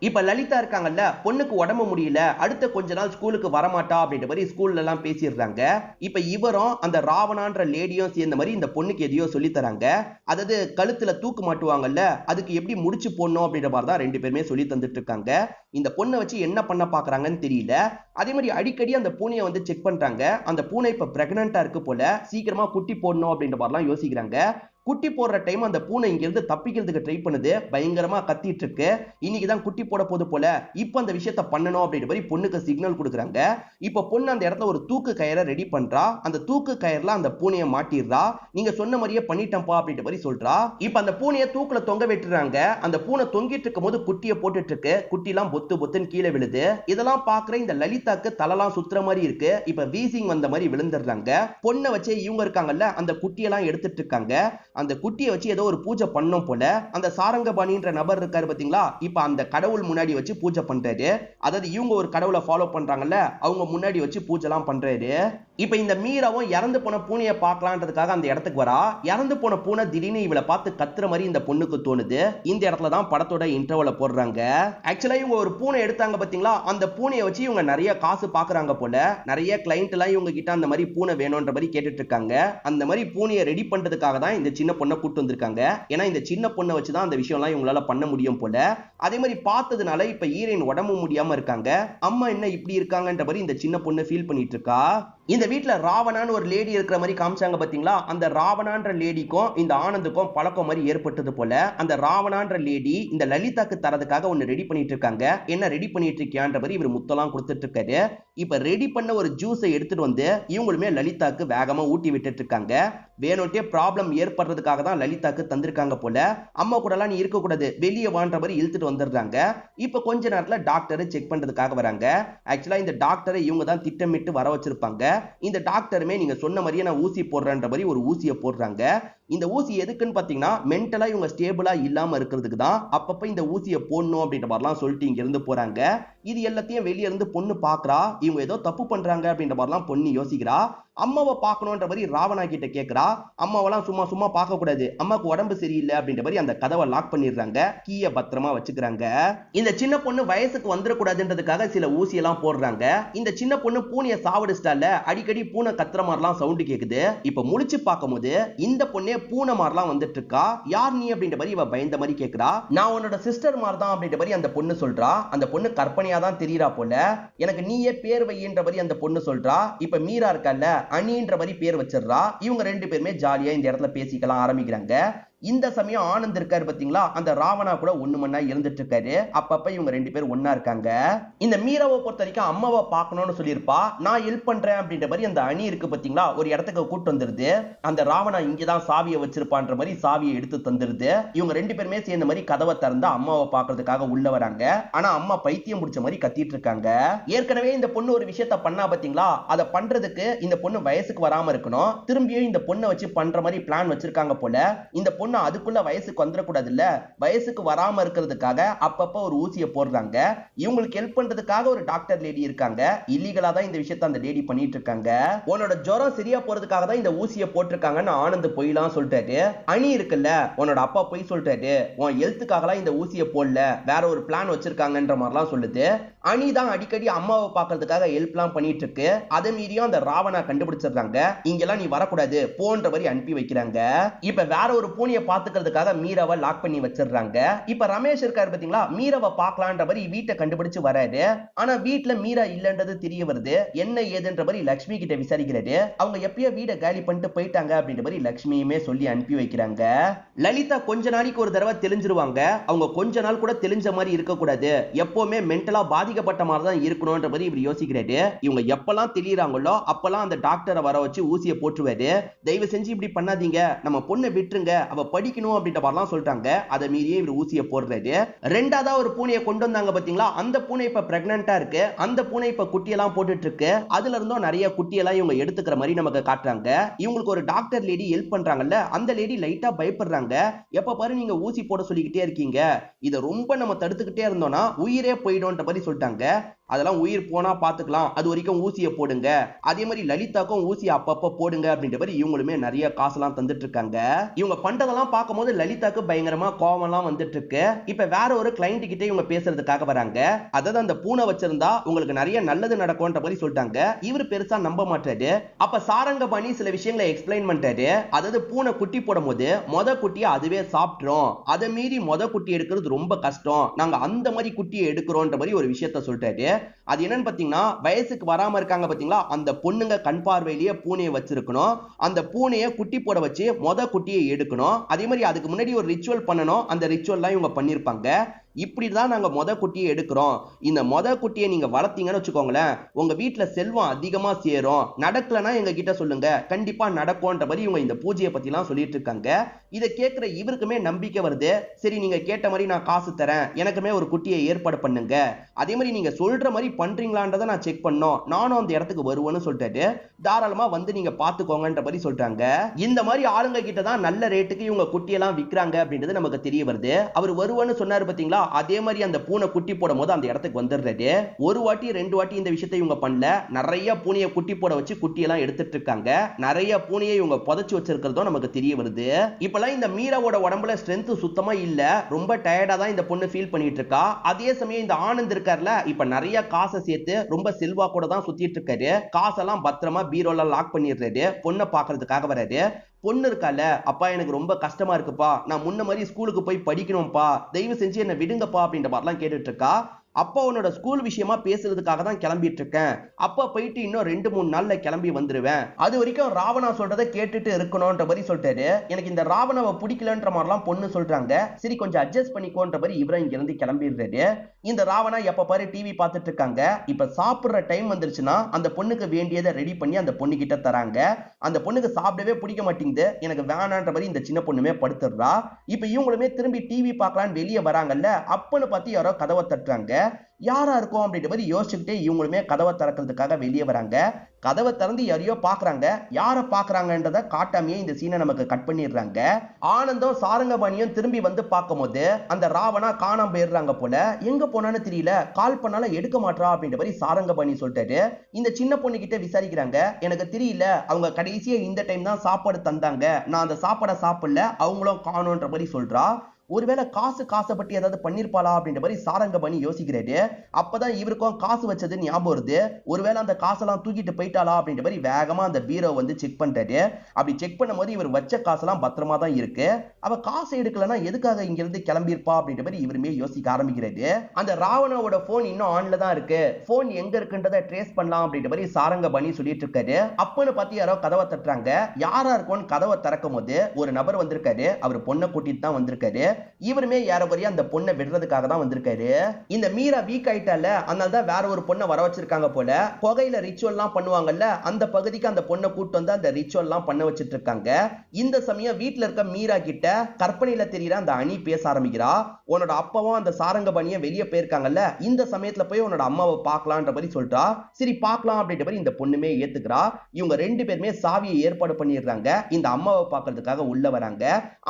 இப்ப லலிதா இருக்காங்கல்ல, பொண்ணுக்கு உடம்பு முடியல, அடுத்த கொஞ்ச நாள் ஸ்கூலுக்கு வரமாட்டா அப்படின்ற மாதிரி ஸ்கூல்ல எல்லாம் பேசிடுறாங்க. இப்ப இவரும் அந்த ராவணான்ற லேடியும் சேர்ந்த மாதிரி இந்த பொண்ணுக்கு எதையோ சொல்லி தராங்க. அதாவது கழுத்துல தூக்கு மாட்டுவாங்கல்ல, அதுக்கு எப்படி முடிச்சு போடணும் அப்படின்ற மாதிரி தான் ரெண்டு பேருமே சொல்லி தந்துட்டு இருக்காங்க. இந்த பொண்ணை வச்சு என்ன பண்ண பாக்குறாங்கன்னு தெரியல. அதே மாதிரி அடிக்கடி அந்த பூனையை வந்து செக் பண்றாங்க. அந்த பூனை இப்ப பிரெக்னன்ட்டா இருக்கு போல, சீக்கிரமா குட்டி போடணும் அப்படின்ற மாதிரிலாம் யோசிக்கிறாங்க. குட்டி போடுற டைம் அந்த பூனை இங்க இருந்து தப்பிக்கிறதுக்கு ட்ரை பண்ணுது, பயங்கரமா கத்திட்டு இருக்கு. இன்னைக்குதான் குட்டி போட போது போல, இப்ப அந்த விஷயத்த பண்ணணும் அப்படின்ற மாதிரி பொண்ணுக்கு சிக்னல் கொடுக்குறாங்க. இப்ப பொண்ணு அந்த இடத்துல ஒரு தூக்கு கயிறை ரெடி பண்றா. அந்த தூக்கு கயிறுல அந்த பூனையை மாட்டிடுறா. நீங்க சொன்ன மாதிரியே பண்ணிட்டேன்ப்பா அப்படின்ற மாதிரி சொல்றா. இப்ப அந்த பூனையை தூக்குல தொங்க விட்டுறாங்க. அந்த பூனை தொங்கிட்டு இருக்கும் போது குட்டியை போட்டுட்டு இருக்கு. குட்டி எல்லாம் பொத்து பொத்துன்னு கீழே விழுது. இதெல்லாம் பாக்குற இந்த லலிதாக்கு தலைலாம் சுத்துற மாதிரி இருக்கு. இப்ப வீசிங் வந்த மாதிரி விழுந்துடுறாங்க. பொண்ணை வச்சு இவங்க இருக்காங்கல்ல, அந்த குட்டியெல்லாம் எடுத்துட்டு இருக்காங்க. அந்த குட்டியை வச்சு ஏதோ ஒரு பூஜை பண்ணோம் போல. அந்த சாரங்கபாணின்ற நபர் இருக்காரு பாத்தீங்களா, இப்ப அந்த கடவுள் முன்னாடி வச்சு பூஜை பண்றாரு. அதாவது இவங்க ஒரு கடவுளை ஃபாலோ பண்றாங்கல்ல, அவங்க முன்னாடி வச்சு பூஜை எல்லாம் பண்றாரு. இப்ப இந்த மீராவும் இறந்து போன பூனையை பார்க்கலான்றதுக்காக அந்த இடத்துக்கு வரா. இறந்து போன பூனை திடீர்னு இவளை பார்த்து கத்துற மாதிரி இந்த பொண்ணுக்கு தோணுது. இந்த இடத்துல தான் படத்தோட இன்டர்வல போடுறாங்க. ஆக்சுவலா இவங்க ஒரு பூனை எடுத்தாங்க பாத்தீங்களா, அந்த பூனையை வச்சு இவங்க நிறைய காசு பாக்குறாங்க போல. நிறைய கிளைண்ட் எல்லாம் இவங்க கிட்ட அந்த மாதிரி பூனை வேணும்ன்ற மாதிரி கேட்டுட்டு இருக்காங்க. அந்த மாதிரி பூனையை ரெடி பண்றதுக்காக தான் இந்த சின்ன பொண்ணை கூட்டு வந்திருக்காங்க. ஏன்னா இந்த சின்ன பொண்ணை வச்சுதான் அந்த விஷயம் எல்லாம் இவங்களால பண்ண முடியும் போல. அதே மாதிரி பார்த்ததுனால இப்ப ஹீரோயின் உடம்பு முடியாம இருக்காங்க. அம்மா என்ன இப்படி இருக்காங்கன்ற மாதிரி இந்த சின்ன பொண்ணு ஃபீல் பண்ணிட்டு இருக்கா. இந்த வீட்ல ராவணான்னு ஒரு லேடி இருக்கிற மாதிரி காமிச்சாங்க பாத்தீங்களா? அந்த ராவணான்ற லேடிக்கும் இந்த ஆனந்துக்கும் பழக்கம் மாதிரி ஏற்பட்டது போல அந்த ராவணான்ற லேடி இந்த லலிதாக்கு தரதுக்காக ஒன்னு ரெடி பண்ணிட்டு இருக்காங்க. என்ன ரெடி பண்ணிட்டு இருக்கியான்ற மாதிரி இவர் முத்தலாம் கொடுத்துட்டு இருக்காரு. இப்ப ரெடி பண்ண ஒரு ஜூஸை எடுத்துட்டு வந்து இவங்களுமே லலிதாக்கு வேகமா ஊட்டி விட்டுட்டு இருக்காங்க. வேணும்ட்டே ப்ராப்ளம் ஏற்படுறதுக்காக தான் லலிதாக்கு தந்திருக்காங்க போல. அம்மா கூட எல்லாம் நீ இருக்க கூடாது, வெளியே வான்ற மாதிரி இழுத்துட்டு வந்துடுறாங்க. இப்ப கொஞ்ச நேரத்துல டாக்டர் செக் பண்றதுக்காக வராங்க. ஆக்சுவலா இந்த டாக்டரை இவங்க தான் திட்டமிட்டு வர வச்சிருப்பாங்க. இந்த டாக்டருமே நீங்க சொன்ன மாதிரியே நான் ஊசி போடுறேன்ற மாதிரி ஒரு ஊசியை போடுறாங்க. இந்த ஊசி எதுக்குன்னு பாத்தீங்கன்னா மென்டலா இவங்க ஸ்டேபிளா இல்லாம இருக்கிறதுக்கு தான் அப்பப்ப இந்த ஊசியை போடணும் அப்படின்ற மாதிரிலாம் சொல்லிட்டு இங்க இருந்து போறாங்க. இது எல்லாத்தையும் வெளியே இருந்து பொண்ணு பாக்குறா. இவங்க ஏதோ தப்பு பண்றாங்க அப்படின்ற மாதிரிலாம் பொண்ணு யோசிக்கிறா. அம்மாவை பார்க்கணுன்ற மாதிரி ராவணா கிட்ட கேட்கிறா. அம்மாவெல்லாம் சும்மா சும்மா பார்க்க கூடாது, அம்மாவுக்கு உடம்பு சரியில்லை அப்படின்ற மாதிரி அந்த கதவை லாக் பண்ணிடுறாங்க. கீயை பத்திரமா வச்சுக்கிறாங்க. இந்த சின்ன பொண்ணு வயசுக்கு வந்துடக்கூடாதுன்றதுக்காக சில ஊசியெல்லாம் போடுறாங்க. இந்த சின்ன பொண்ணு பூனையை சாவடிச்சிட்டால, அடிக்கடி பூனை கத்துற மாதிரிலாம் சவுண்டு கேக்குது. இப்ப முழிச்சு பார்க்கும்போது இந்த பொண்ணே பூனை மாதிரிலாம் வந்துட்டு இருக்கா. யார் நீ அப்படின்ற மாதிரி இவ பயந்த மாதிரி கேட்கிறா. நான் உன்னோட சிஸ்டர் மாதிரி தான் அப்படின்ற மாதிரி அந்த பொண்ணு சொல்றா. அந்த பொண்ணு கற்பனையா தான் தெரியறா போல. எனக்கு நீயே பேர் வையின்ற மாதிரி அந்த பொண்ணு சொல்றா. இப்ப மீரா இருக்கல்ல, அணின்ற மாதிரி பேர் வச்சிடுறா. இவங்க ரெண்டு பேருமே ஜாலியா இந்த இடத்துல பேசிக்கலாம் ஆரம்பிக்கிறாங்க. இந்த சமயம் ஆனந்த் இருக்காரு பாத்தீங்களா, அந்த ராவணா கூட ஒண்ணு மண்ணா இருந்துட்டு இருக்காரு. அப்பப்ப இவங்க ரெண்டு பேரும் ஒண்ணா இருக்காங்க. இந்த மீராவை பொறுத்த வரைக்கும் அம்மாவை பார்க்கணும்னு சொல்லியிருப்பா. நான் ஹெல்ப் பண்றேன் அப்படின்ற மாதிரி அந்த அணி இருக்கு பாத்தீங்களா, ஒரு இடத்துக்கு கூட்டு வந்துருது. அந்த ராவணா இங்கதான் சாவியை வச்சிருப்பான்ற மாதிரி சாவியை எடுத்து தந்துருது. இவங்க ரெண்டு பேருமே சேர்ந்த மாதிரி கதவை திறந்து அம்மாவை பாக்குறதுக்காக உள்ள வராங்க. ஆனா அம்மா பைத்தியம் முடிச்ச மாதிரி கத்திட்டு இருக்காங்க. ஏற்கனவே இந்த பொண்ணு ஒரு விஷயத்த பண்ணா பாத்தீங்களா, அதை பண்றதுக்கு இந்த பொண்ணு வயசுக்கு வராம இருக்கணும். திரும்பியும் இந்த பொண்ணை வச்சு பண்ற மாதிரி பிளான் வச்சிருக்காங்க போல. இந்த பொண்ணு அதுக்குள்ள வயசுக்கு வந்துடக்கூடாது இல்ல, வயசுக்கு வராம இருக்கிறதுக்காக அப்பப்ப ஒரு ஊசியை போடுறாங்க. இவங்களுக்கு ஹெல்ப் பண்றதுக்காக ஒரு டாக்டர் லேடி இருக்காங்க. இல்லீகலா தான் இந்த விஷயத்தை அந்த லேடி பண்ணிட்டு இருக்காங்க. உன்னோட ஜுரம் சரியா போறதுக்காக தான் இந்த ஊசியை போட்டிருக்காங்கன்னு ஆனந்த் பொய்லாம் சொல்லிட்டாரு. அணி இருக்குல்ல, உன்னோட அப்பா பொய் சொல்லிட்டாரு, உன் ஹெல்த்துக்காகலாம் இந்த ஊசியை போடல, வேற ஒரு பிளான் வச்சிருக்காங்கன்ற மாதிரிலாம் சொல்லுது. அணி தான் அடிக்கடி அம்மாவை பார்க்கறதுக்காக ஹெல்ப்லாம் பண்ணிட்டு இருக்கு. அதை மீறியும் அந்த ராவணா கண்டுபிடிச்சிடுறாங்க. இங்கெல்லாம் நீ வரக்கூடாது போன்ற மாதிரி அனுப்பி வைக்கிறாங்க. இப்ப வேற ஒரு பூனையை பாத்துக்கிறதுக்காக மீராவை லாக் பண்ணி வச்சிடுறாங்க. இப்ப ரமேஷ் இருக்காரு பாத்தீங்களா, மீராவை பார்க்கலான்ற மாதிரி வீட்டை கண்டுபிடிச்சு வராரு. ஆனா வீட்டுல மீரா இல்லன்றது தெரிய வருது. என்ன ஏதுன்ற மாதிரி லட்சுமி கிட்ட விசாரிக்கிறாரு. அவங்க எப்பயோ வீடை காலி பண்ணிட்டு போயிட்டாங்க அப்படின்ற மாதிரி லட்சுமியுமே சொல்லி அனுப்பி வைக்கிறாங்க. லலிதா கொஞ்ச நாளைக்கு ஒரு தடவை தெளிஞ்சிருவாங்க. அவங்க கொஞ்ச நாள் கூட தெளிஞ்ச மாதிரி இருக்க கூடாது, எப்பவுமே மென்டலா பாதிக்கப்பட்ட மாதிரி தான் இருக்கணும்ன்ற மாதிரி இவர் யோசிக்கிறாரு. இவங்க எப்பெல்லாம் தெளிறாங்களோ அப்பெல்லாம் அந்த டாக்டரை வர வச்சு ஊசியை போட்டுருவாரு. தயவு செஞ்சு இப்படி பண்ணாதீங்க, நம்ம பொண்ணை விட்டுருங்க, அவ படிக்கணும் அப்படின்ற மாதிரிலாம் சொல்லிட்டாங்க. அதை மீறியே இவர் ஊசியை போடுறாரு. ரெண்டாவதா ஒரு பூனையை கொண்டு வந்தாங்க பாத்தீங்களா, அந்த பூனை இப்ப பிரெக்னன்ட்டா இருக்கு. அந்த பூனை இப்ப குட்டியெல்லாம் போட்டுட்டு இருக்கு. அதுல இருந்தும் நிறைய குட்டியெல்லாம் இவங்க எடுத்துக்கிற மாதிரி நமக்கு காட்டுறாங்க. இவங்களுக்கு ஒரு டாக்டர் லேடி ஹெல்ப் பண்றாங்கல்ல, அந்த லேடி லைட்டா பயப்படுறாங்க. எப்ப பாரு நீங்க ஊசி போட சொல்லிக்கிட்டே இருக்கீங்க, இதை ரொம்ப நம்ம தடுத்துக்கிட்டே இருந்தோம்னா உயிரே போயிடும்ன்ற மாதிரி சொல்லிட்டாங்க. அதெல்லாம் உயிர் போனா பாத்துக்கலாம், அது வரைக்கும் ஊசியை போடுங்க. அதே மாதிரி லலிதாக்கும் ஊசியை அப்பப்ப போடுங்க அப்படின்ற மாதிரி இவங்களுமே நிறைய காசெல்லாம் தந்துட்டு இருக்காங்க. இவங்க பண்றதெல்லாம் பார்க்கும்போது லலிதாக்கு பயங்கரமா கோவம்லாம் வந்துட்டு இருக்கு. இப்ப வேற ஒரு கிளைண்ட் கிட்ட இவங்க பேசுறதுக்காக வராங்க. அதாவது அந்த பூனை வச்சிருந்தா உங்களுக்கு நிறைய நல்லது நடக்கும்ன்ற மாதிரி சொல்லிட்டாங்க. இவரு பெருசா நம்ப மாட்டாரு. அப்ப சாரங்கபாணி சில விஷயங்களை எக்ஸ்பிளைன் பண்ணிட்டாரு. அதாவது பூனை குட்டி போடும் போது மொத குட்டியை அதுவே சாப்பிட்டுரும், அதை மீறி மொத குட்டி எடுக்கிறது ரொம்ப கஷ்டம், நாங்க அந்த மாதிரி குட்டியை எடுக்கிறோன்ற மாதிரி ஒரு விஷயத்த சொல்லிட்டாரு. அது என்னன்னு பாத்தீங்கன்னா, வயசுக்கு வராம இருக்காங்க பாத்தீங்களா, அந்த பொண்ணுங்க கண் பார்வையிலேயே பூனையை வச்சிருக்கணும். அந்த பூனையை குட்டி போட வச்சு மொத குட்டியை எடுக்கணும். அதே மாதிரி அதுக்கு முன்னாடி ஒரு ரிச்சுவல் பண்ணணும். அந்த ரிச்சுவல்லாம் இவங்க பண்ணிருப்பாங்க. இப்படிதான் நாங்க மொத குட்டியை எடுக்கிறோம். இந்த மொத குட்டியை நீங்க வளர்த்தீங்கன்னு வச்சுக்கோங்களேன், உங்க வீட்டுல செல்வம் அதிகமா சேரும். நடக்கலன்னா எங்க கிட்ட சொல்லுங்க, கண்டிப்பா நடக்கும்ன்ற மாதிரி இவங்க இந்த பூஜையை பத்தி எல்லாம் சொல்லிட்டு இருக்காங்க. இதை கேட்கிற இவருக்குமே நம்பிக்கை வருது. சரி நீங்க கேட்ட மாதிரி நான் காசு தரேன், எனக்குமே ஒரு குட்டியை ஏற்பாடு பண்ணுங்க. அதே மாதிரி நீங்க சொல்ற மாதிரி பண்றீங்களான்றதை நான் செக் பண்ணோம், நானும் அந்த இடத்துக்கு வருவேன்னு சொல்லிட்டு தாராளமா வந்து நீங்க பாத்துக்கோங்கன்ற மாதிரி சொல்றாங்க. இந்த மாதிரி ஆளுங்க கிட்ட தான் நல்ல ரேட்டுக்கு இவங்க குட்டியெல்லாம் விற்கிறாங்க அப்படின்றது நமக்கு தெரிய வருது. அவர் வருவேன்னு சொன்னாரு பாத்தீங்களா, அதே மாதிரி அந்த பூனை குட்டி போடும் போது அந்த இடத்துக்கு வந்துடுறாரு. ஒரு வாட்டி ரெண்டு வாட்டி இந்த விஷயத்தை இவங்க பண்ணல, நிறைய பூனையை குட்டி போட வச்சு குட்டியெல்லாம் எடுத்துட்டு இருக்காங்க. நிறைய பூனையை இவங்க புதைச்சு வச்சிருக்கிறதும் நமக்கு தெரிய வருது. இப்பெல்லாம் இந்த மீராவோட உடம்புல ஸ்ட்ரென்த் சுத்தமா இல்ல, ரொம்ப டயர்டா தான் இந்த பொண்ணு ஃபீல் பண்ணிட்டு இருக்கா. அதே சமயம் இந்த ஆனந்த் இருக்கார்ல, இப்ப நிறைய காசை சேர்த்து ரொம்ப செல்வா கூட தான் சுத்திட்டு இருக்காரு. காசெல்லாம் பத்திரமா பீரோல லாக் பண்ணிடுறாரு. பொண்ணை பாக்குறதுக்காக வராரு. பொண்ணு இருக்கால, அப்பா எனக்கு ரொம்ப கஷ்டமா இருக்குப்பா, நான் முன்ன மாதிரி ஸ்கூலுக்கு போய் படிக்கணும்ப்பா, தயவு செஞ்சு என்ன விடுங்கப்பா அப்படின்ற மாதிரிலாம் கேட்டுட்டு இருக்கா. அப்பா உன்னோட ஸ்கூல் விஷயமா பேசுறதுக்காக தான் கிளம்பிட்டு இருக்கேன், அப்பா போயிட்டு இன்னும் 2-3 நாள்ல கிளம்பி வந்துருவேன், அது வரைக்கும் ராவணா சொல்றதை கேட்டுட்டு இருக்கணும்ன்ற மாதிரி சொல்லிட்டாரு. எனக்கு இந்த ராவணாவை பிடிக்கலன்ற மாதிரிலாம் பொண்ணு சொல்றாங்க, சரி கொஞ்சம் அட்ஜஸ்ட் பண்ணிக்கோன்ற மாதிரி இவரை இங்க இருந்து கிளம்பிடுறாரு. இந்த ராவணா எப்ப பாரு டிவி பார்த்துட்டு இருக்காங்க. இப்ப சாப்பிடுற டைம் வந்துருச்சுன்னா அந்த பொண்ணுக்கு வேண்டியதை ரெடி பண்ணி அந்த பொண்ணு கிட்ட தராங்க. அந்த பொண்ணுக்கு சாப்பிடவே பிடிக்க மாட்டேங்குது, எனக்கு வேணான்ற மாதிரி இந்த சின்ன பொண்ணுமே படுத்துடுறா. இப்ப இவங்களுமே திரும்பி டிவி பார்க்கலான்னு வெளியே வராங்கல்ல, அப்பன்னு பார்த்து யாரோ கதவை தட்டுறாங்க. யாரா இருக்கும் அப்படின்ற மாதிரி யோசிச்சுக்கிட்டே இவங்களுமே கதவை திறக்கிறதுக்காக வெளியே வராங்க. கதவை திறந்து யாரையோ பாக்குறாங்க, யார பாக்குறாங்கன்றத காட்டாமையே இந்த சீனை நமக்கு கட் பண்ணிடுறாங்க. ஆனந்தும் சாரங்கபாணியும் திரும்பி வந்து பார்க்கும் போது அந்த ராவணா காணாம போயிடுறாங்க போல. எங்க போனான்னு தெரியல, கால் பண்ணாலும் எடுக்க மாட்டா அப்படின்ற மாதிரி சாரங்கபாணி சொல்லிட்டாரு. இந்த சின்ன பொண்ணு கிட்ட விசாரிக்கிறாங்க, எனக்கு தெரியல, அவங்க கடைசியா இந்த டைம் தான் சாப்பாடு தந்தாங்க, நான் அந்த சாப்பாடை சாப்பிடல, அவங்களும் காணும்ன்ற மாதிரி சொல்றா. ஒருவேளை காசை பற்றி ஏதாவது பண்ணிருப்பாளா அப்படின்ற மாதிரி சாரங்கபாணி யோசிக்கிறாரு. அப்பதான் இவருக்கும் காசு வச்சது ஞாபகம் வருது. ஒருவேளை அந்த காசெல்லாம் தூக்கிட்டு போயிட்டாளா அப்படின்ற மாதிரி வேகமா அந்த பீரோ வந்து செக் பண்றாரு. அப்படி செக் பண்ணும்போது இவர் வச்ச காசெல்லாம் பத்திரமா தான் இருக்கு. அவ காசு எடுக்கலன்னா எதுக்காக இங்க இருந்து கிளம்பியிருப்பா அப்படின்ற மாதிரி இவருமே யோசிக்க ஆரம்பிக்கிறாரு. அந்த ராவணாவோட போன் இன்னும் ஆன்ல தான் இருக்கு, போன் எங்க இருக்குன்றதை ட்ரேஸ் பண்ணலாம் அப்படின்ற மாதிரி சாரங்கபாணி சொல்லிட்டு இருக்காரு. அப்பன்னு பார்த்து யாரோ கதவை தட்டுறாங்க. யாரா இருக்கும்னு கதவை திறக்கும் போது ஒரு நபர் வந்திருக்காரு. அவர் பொண்ணை கூட்டிட்டு தான் வந்திருக்காரு. இவருமே யாரவரையும் அந்த பொண்ணை விடுறதுக்காக தான் வந்திருக்காரு. இந்த மீரா வீக் ஆயிட்டால, அதனால தான் வேற ஒரு பொண்ணை வர வச்சிருக்காங்க போல. புகையில ரிச்சுவல்லாம் பண்ணுவாங்கல்ல, அந்த பகுதிக்கு அந்த பொண்ணை கூட்டு வந்து அந்த ரிச்சுவல்லாம் பண்ண வச்சிட்டு இருக்காங்க. இந்த சமயம் வீட்டுல இருக்க மீரா கிட்ட கற்பனையில தெரியற அந்த அணி பேச ஆரம்பிக்கிறா. உன்னோட அப்பாவும் அந்த சாரங்கபாணியை வெளியே போயிருக்காங்கல்ல, இந்த சமயத்துல போய் உன்னோட அம்மாவை பார்க்கலான்ற மாதிரி சொல்றா. சரி பார்க்கலாம் அப்படின்ற மாதிரி இந்த பொண்ணுமே ஏத்துக்கிறா. இவங்க 2 பேருமே சாவியை ஏற்பாடு பண்ணிடுறாங்க. இந்த அம்மாவை பார்க்கறதுக்காக உள்ள வராங்க.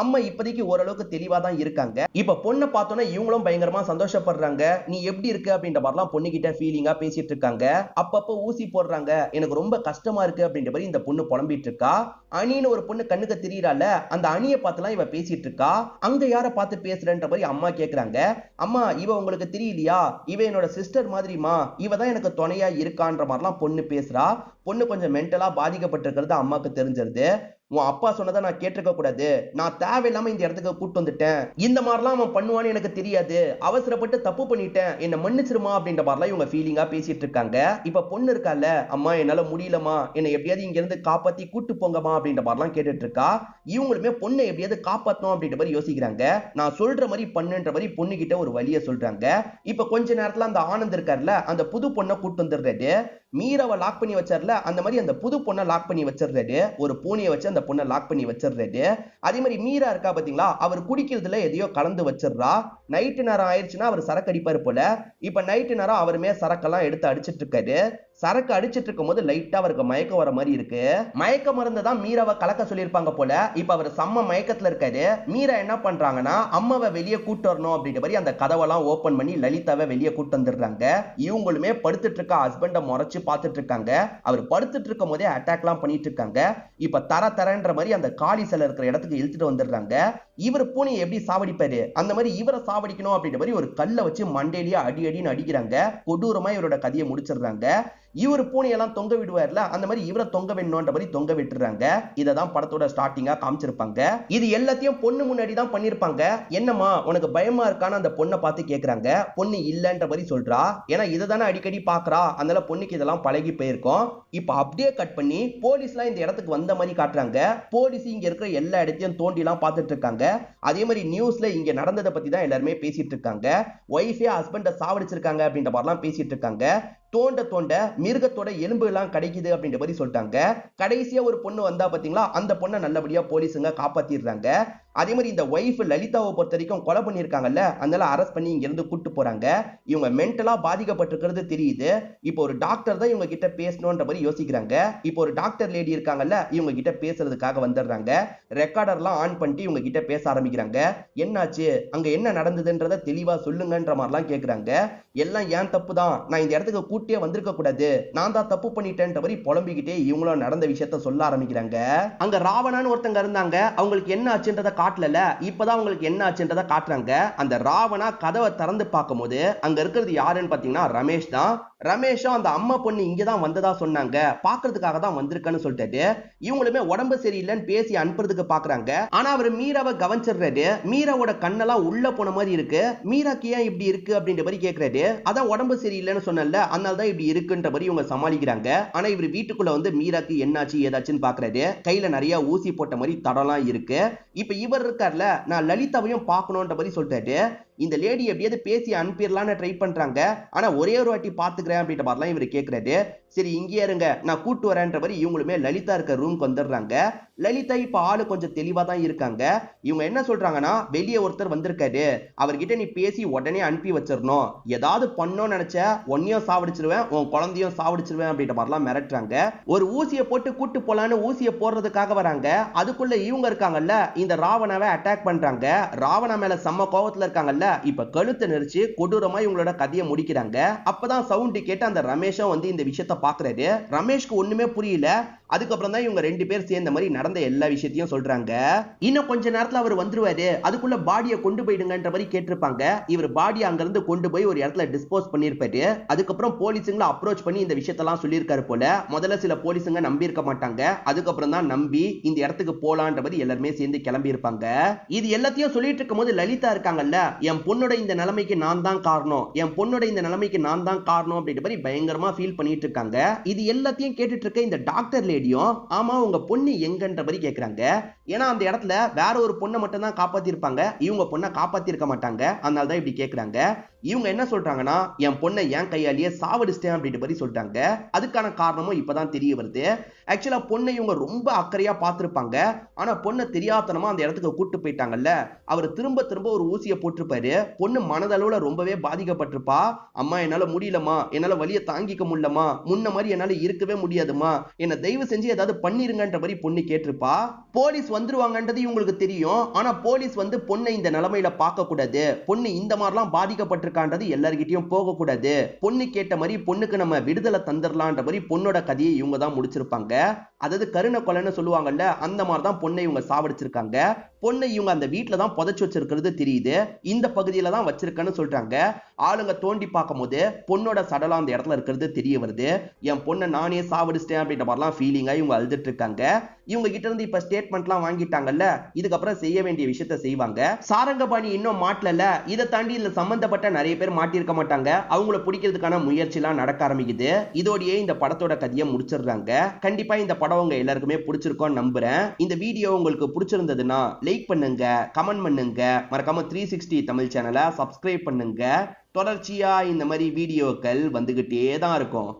அம்மா இப்போதைக்கு ஓரளவுக்கு தெளிவா தான் இருக்காங்க. இப்ப பொண்ணை பார்த்தோன்னா இவங்களும் பயங்கரமா சந்தோஷப்படுறாங்க. நீ எப்படி இருக்கு அப்படின்ற மாதிரிலாம் பொண்ணு கிட்ட ஃபீலிங்கா பேசிட்டு இருக்காங்க. அப்பப்போ ஊசி போடுறாங்க, எனக்கு ரொம்ப கஷ்டமா இருக்கு அப்படின்ற மாதிரி இந்த பொண்ணு புலம்பிட்டு இருக்கா. அணின்னு ஒரு பொண்ணு கண்ணுக்கு தெரியறால, அந்த அணியை பார்த்துலாம் இவ பேசிட்டு இருக்கா. அங்க யார பார்த்து பேசுறன்ற மாதிரி அம்மா கேக்குறாங்க. அம்மா இவ உங்களுக்கு தெரியலையா, இவ என்னோட சிஸ்டர் மாதிரிமா, இவ தான் எனக்கு துணையா இருக்கான்ற மாதிரிலாம் பொண்ணு பேசுறா. பொண்ணு கொஞ்சம் மென்டலா பாதிக்கப்பட்டிருக்கிறது அம்மாக்கு தெரிஞ்சிருது. உன் அப்பா சொன்னதை நான் கேட்டிருக்க கூடாது, நான் தேவையில்லாம இந்த இடத்துக்கு கூட்டு வந்துட்டேன், இந்த மாதிரிலாம் அவன் பண்ணுவான்னு எனக்கு தெரியாது, அவசரப்பட்டு தப்பு பண்ணிட்டேன், என்ன மன்னிச்சிருமா அப்படின்ற மாதிரிலாம் இவங்க ஃபீலிங்கா பேசிட்டு இருக்காங்க. இப்ப பொண்ணு இருக்கால, அம்மா என்னால முடியலமா, என்னை எப்படியாவது இங்க இருந்து காப்பாத்தி கூட்டு போங்கம்மா அப்படின்ற மாதிரிலாம் கேட்டுட்டு இருக்கா. இவங்களுமே பொண்ணை எப்படியாவது காப்பாத்தணும் அப்படின்ற மாதிரி யோசிக்கிறாங்க. நான் சொல்ற மாதிரி பண்ணுன்ற மாதிரி பொண்ணு கிட்ட ஒரு வழியை சொல்றாங்க. இப்ப கொஞ்ச நேரத்துல அந்த ஆனந்த் இருக்காருல, அந்த புது பொண்ணை கூட்டு வந்துடுறாரு. மீராவை லாக் பண்ணி வச்சார்ல, அந்த மாதிரி அந்த புது பொண்ணை லாக் பண்ணி வச்சிடுறாரு. ஒரு பூனையை வச்சு அந்த பொண்ணை லாக் பண்ணி வச்சிடுறாரு. அதே மாதிரி மீரா இருக்கா பாத்தீங்களா, அவர் குடிக்கிறதுல எதையோ கலந்து வச்சிடுறா. நைட்டு நேரம் ஆயிடுச்சுன்னா அவர் சரக்கு அடிப்பாரு போல. இப்ப நைட்டு நேரம் அவருமே சரக்கெல்லாம் எடுத்து அடிச்சிட்டு இருக்காரு. சரக்கு அடிச்சிட்டு இருக்கும் போது லைட்டா அவருக்கு மயக்கம் வர மாதிரி இருக்கு. மயக்க மருந்து தான் மீராவை கலக்க சொல்லியிருப்பாங்க போல. இப்ப அவர் செம்ம மயக்கத்துல இருக்காரு. மீரா என்ன பண்றாங்கன்னா, அம்மாவை வெளியே கூட்டு வரணும் அப்படின்ற மாதிரி அந்த கதவெல்லாம் ஓபன் பண்ணி லலிதாவை வெளியே கூட்டு வந்துடுறாங்க. இவங்களுமே படுத்துட்டு இருக்க ஹஸ்பண்ட முறைச்சு பார்த்துட்டு இருக்காங்க. அவர் படுத்துட்டு இருக்கும் போதே அட்டாக் எல்லாம் பண்ணிட்டு இருக்காங்க. இப்ப தரன்ற மாதிரி அந்த காலி சிலை இருக்கிற இடத்துக்கு இழுத்துட்டு வந்துடுறாங்க. இவர் பூனையை எப்படி சாவடிப்பாரு, அந்த மாதிரி இவரை சாவடிக்கணும் அப்படின்ற மாதிரி ஒரு கல்லை வச்சு மண்டையிலேயே அடின்னு அடிக்கிறாங்க. கொடூரமா இவரோட கதையை முடிச்சிடுறாங்க. இவர் பூனையெல்லாம் தொங்க விடுவார்ல, அந்த மாதிரி இவரை தொங்க வேணும்ன்ற மாதிரி தொங்க விட்டுறாங்க. இததான் படத்தோட ஸ்டார்டிங்கா காமிச்சிருப்பாங்க. இது எல்லாத்தையும் பொண்ணு முன்னாடி தான் பண்ணிருப்பாங்க. என்னம்மா உனக்கு பயமா இருக்கான்னு அந்த பொண்ணை பார்த்து கேக்குறாங்க. பொண்ணு இல்லன்ற மாதிரி சொல்றா. ஏன்னா இதுதானே அடிக்கடி பாக்குறா, அதனால பொண்ணுக்கு இதெல்லாம் பழகி போயிருக்கும். இப்ப அப்படியே கட் பண்ணி போலீஸ்லாம் இந்த இடத்துக்கு வந்த மாதிரி காட்டுறாங்க. போலீஸ் இங்க இருக்கிற எல்லா இடத்தையும் தோண்டி எல்லாம் பார்த்துட்டு இருக்காங்க. அதே மாதிரி நியூஸ்ல இங்க நடந்ததை பத்தி தான் எல்லாருமே பேசிட்டு இருக்காங்க. ஒய்ஃபே ஹஸ்பண்ட சாவடிச்சிருக்காங்க அப்படின்ற மாதிரிலாம் பேசிட்டு இருக்காங்க. தோண்ட மிருகத்தோட எலும்பு எல்லாம் கிடைக்குது அப்படின்ற மாதிரி சொல்லிட்டாங்க. கடைசியா ஒரு பொண்ணு வந்தா பாத்தீங்களா, அந்த பொண்ணை நல்லபடியா போலீஸுங்க காப்பாத்திடுறாங்க. அதே மாதிரி இந்த ஒய்ஃப் லலிதாவை பொறுத்த வரைக்கும் கொலை பண்ணிருக்காங்கல்ல, அதனால அரெஸ்ட் பண்ணி இங்க இருந்து கூட்டு போறாங்க. இவங்க மென்டலா பாதிக்கப்பட்டிருக்கிறது தெரியுது. இப்போ ஒரு டாக்டர் தான் இவங்க கிட்ட பேசணும்ன்ற மாதிரி யோசிக்கிறாங்க. இப்போ ஒரு டாக்டர் லேடி இருக்காங்கல்ல, இவங்க கிட்ட பேசுறதுக்காக வந்துடுறாங்க. ரெக்கார்டர்லாம் ஆன் பண்ணிட்டு இவங்க கிட்ட பேச ஆரம்பிக்கிறாங்க. என்னாச்சு, அங்க என்ன நடந்ததுன்றத தெளிவா சொல்லுங்கன்ற மாதிரிலாம் கேக்குறாங்க. எல்லாம் ஏன் தப்பு தான், நான் இந்த இடத்துக்கு கூட்டியே வந்திருக்க கூடாது, நான் தான் தப்பு பண்ணிட்டேன்ற மாதிரி புலம்பிக்கிட்டே இவங்களும் நடந்த விஷயத்த சொல்ல ஆரம்பிக்கிறாங்க. அங்க ராவணான்னு ஒருத்தங்க இருந்தாங்க, அவங்களுக்கு என்ன ஆச்சுன்றத காட்டல, இப்பதான் உங்களுக்கு என்ன ஆச்சுன்றத காட்டுறாங்க. அந்த ராவணா கதவை திறந்து பார்க்கும்போது அங்க இருக்கிறது யாருன்னு பாத்தீங்கன்னா ரமேஷ் தான். ரமேஷும் அந்த அம்மா பொண்ணு இங்கதான் வந்ததா சொன்னாங்க, பாக்குறதுக்காக தான் வந்திருக்கன்னு சொல்லிட்டு இவங்களுமே உடம்பு சரியில்லைன்னு பேசி அனுப்புறதுக்கு பாக்குறாங்க. ஆனா அவர் மீராவை கவனிச்சிடுறாரு. மீராவோட கண்ணெல்லாம் உள்ள போன மாதிரி இருக்கு. மீராக்கு ஏன் இப்படி இருக்கு அப்படின்ற மாதிரி கேட்கறாரு. அதான் உடம்பு சரியில்லைன்னு சொன்னல, அதனாலதான் இப்படி இருக்குன்ற மாதிரி இவங்க சமாளிக்கிறாங்க. ஆனா இவர் வீட்டுக்குள்ள வந்து மீராக்கு என்னாச்சு ஏதாச்சுன்னு பாக்குறாரு. கையில நிறைய ஊசி போட்ட மாதிரி தடம்லாம் இருக்கு. இப்ப இவர் இருக்கார்ல, நான் லலிதாவையும் பார்க்கணும்ன்ற மாதிரி சொல்லிட்டாரு. இந்த லேடி எப்படியாவது பேசி அனுப்பிடலான்னு ட்ரை பண்றாங்க. ஆனா ஒரே ஒரு வாட்டி பாத்துக்கிறேன் அப்படின்ற மாதிரிலாம் இவர் கேட்கிறாரு. சரி இங்கே இருங்க, நான் கூட்டு வரேன்ற மாதிரி இவங்களுமே லலிதா இருக்க ரூம்க்கு வந்துடுறாங்க. லலிதா இப்ப ஆளு கொஞ்சம் தெளிவா தான் இருக்காங்க. இவங்க என்ன சொல்றாங்கன்னா, வெளியே ஒருத்தர் வந்திருக்காரு, அவர்கிட்ட நீ பேசி உடனே அனுப்பி வச்சிடணும். ஏதாவது பண்ணோம்னு நினைச்ச உன்னையும் சாவடிச்சிருவேன், உன் குழந்தையும் சாவடிச்சிருவேன் அப்படின்ற மாதிரிலாம் மிரட்டுறாங்க. ஒரு ஊசியை போட்டு கூட்டு போலான்னு ஊசியை போடுறதுக்காக வராங்க. அதுக்குள்ள இவங்க இருக்காங்கல்ல, இந்த ராவணாவை அட்டாக் பண்றாங்க. ராவணா மேல செம்ம கோவத்துல இருக்காங்கல்ல, இப்ப கழுத்தை நெரிச்சு கொடூரமா இவங்களோட கதையை முடிக்கிறாங்க. அப்பதான் சவுண்ட் கேட்டு அந்த ரமேஷும் வந்து இந்த விஷயத்த பாக்குறாரு. ரமேஷ்க்கு ஒண்ணுமே புரியல. அதுக்கப்புறம் தான் இவங்க ரெண்டு பேர் சேர்ந்த மாதிரி நடந்த எல்லா விஷயத்தையும் சொல்றாங்க. இன்னும் கொஞ்ச நேரத்துல அவர் வந்துருவாரு, அதுக்குள்ள பாடியை கொண்டு போயிடுங்கன்ற மாதிரி கேட்டிருப்பாங்க. இவர் பாடியை அங்கிருந்து கொண்டு போய் ஒரு இடத்துல டிஸ்போஸ் பண்ணிருப்பாரு. அதுக்கப்புறம் போலீஸுங்களை அப்ரோச் பண்ணி இந்த விஷயத்தெல்லாம் சொல்லியிருக்காரு போல. முதல்ல சில போலீஸுங்க நம்பி இருக்க மாட்டாங்க, அதுக்கப்புறம் தான் நம்பி இந்த இடத்துக்கு போலான்ற மாதிரி எல்லாருமே சேர்ந்து கிளம்பி இருப்பாங்க. இது எல்லாத்தையும் சொல்லிட்டு இருக்கும் போது லலிதா இருக்காங்கல்ல, என் பொண்ணோட இந்த நிலைமைக்கு நான் தான் காரணம், என் பொண்ணோட இந்த நிலைமைக்கு நான் தான் காரணம் அப்படின்ற மாதிரி பயங்கரமா ஃபீல் பண்ணிட்டு இருக்காங்க. இது எல்லாத்தையும் கேட்டுட்டு இருக்க இந்த டாக்டர் லேடியும், ஆமா உங்க பொண்ணு எங்கன்ற மாதிரி கேக்குறாங்க. ஏன்னா அந்த இடத்துல வேற ஒரு பொண்ணை மட்டும் தான் காப்பாத்தி இருப்பாங்க, இவங்க பொண்ணை காப்பாத்தி இருக்க மாட்டாங்க. அதனால தான் இப்படி கேக்குறாங்க. இவங்க என்ன சொல்றாங்கன்னா, என் பொண்ணை என் கையாலேயே சாவடிச்சிட்டேன் அப்படின்ற மாதிரி சொல்லிட்டாங்க. அதுக்கான காரணமும் இப்பதான் தெரிய வருது. ஆக்சுவலா பொண்ணை இவங்க ரொம்ப அக்கறையா பார்த்திருப்பாங்க. ஆனா பொண்ணை தெரியாதனமா அந்த இடத்துக்கு கூட்டு போயிட்டாங்கல்ல, அவர் திரும்ப திரும்ப ஒரு ஊசியை போட்டிருப்பாரு. பொண்ணு மனதளவுல ரொம்பவே பாதிக்கப்பட்டிருப்பா. அம்மா என்னால முடியலமா, என்னால வலியை தாங்கிக்க முடியலமா, முன்ன மாதிரி என்னால இருக்கவே முடியாதுமா, என்ன தயவு செஞ்சு ஏதாவது பண்ணிருங்கன்ற மாதிரி பொண்ணு கேட்டிருப்பா. போலீஸ் வந்துருவாங்கன்றது இவங்களுக்கு தெரியும். ஆனா போலீஸ் வந்து பொண்ணை இந்த நிலைமையில பார்க்க கூடாது, பொண்ணு இந்த மாதிரிலாம் பாதிக்கப்பட்டிருக்கான்றது எல்லார்கிட்டயும் போக கூடாது, பொண்ணு கேட்ட மாதிரி பொண்ணுக்கு நம்ம விடுதலை தந்துடலான்ற மாதிரி பொண்ணோட கதையை இவங்க தான் முடிச்சிருப்பாங்க. அதாவது கருணை கொலைன்னு சொல்லுவாங்கல்ல, அந்த மாதிரி தான் பொண்ணை இவங்க சாவடிச்சிருக்காங்க. பொண்ணை இவங்க அந்த வீட்டுல தான் புதைச்சு வச்சிருக்கிறது தெரியுது. இந்த பகுதியில தான் வச்சிருக்கன்னு சொல்றாங்க. ஆளுங்க தோண்டி பார்க்கும் போது பொண்ணோட சடலம் அந்த இடத்துல இருக்கிறது தெரிய வருது. என் பொண்ணை நானே சாவடிச்சிட்டேன் அப்படின்ற மாதிரிலாம் ஃபீலிங்கா இவங்க அழுதுட்டு இருக்காங்க. இவங்க கிட்ட இருந்து இப்ப ஸ்டேட்மெண்ட்லாம் வாங்கிட்டாங்கல்ல, இதுக்கப்புறம் செய்ய வேண்டிய விஷயத்த செய்வாங்க. சாரங்கபாணி இன்னும் மாட்டல, இதை தாண்டி இதுல சம்பந்தப்பட்ட நிறைய பேர் மாட்டிருக்க மாட்டாங்க. அவங்கள பிடிக்கிறதுக்கான முயற்சி எல்லாம் நடக்க ஆரம்பிக்குது. இதோடயே இந்த படத்தோட கதையை முடிச்சிடுறாங்க. கண்டிப்பா இந்த படம் உங்க எல்லாருக்குமே பிடிச்சிருக்கும் நம்புறேன். இந்த வீடியோ உங்களுக்கு பிடிச்சிருந்ததுன்னா லைக் பண்ணுங்க, கமெண்ட் பண்ணுங்க, மறக்காம 360 தமிழ் சேனலை சப்ஸ்கிரைப் பண்ணுங்க. தொடர்ச்சியா இந்த மாதிரி வீடியோக்கள் வந்துகிட்டே தான் இருக்கும்.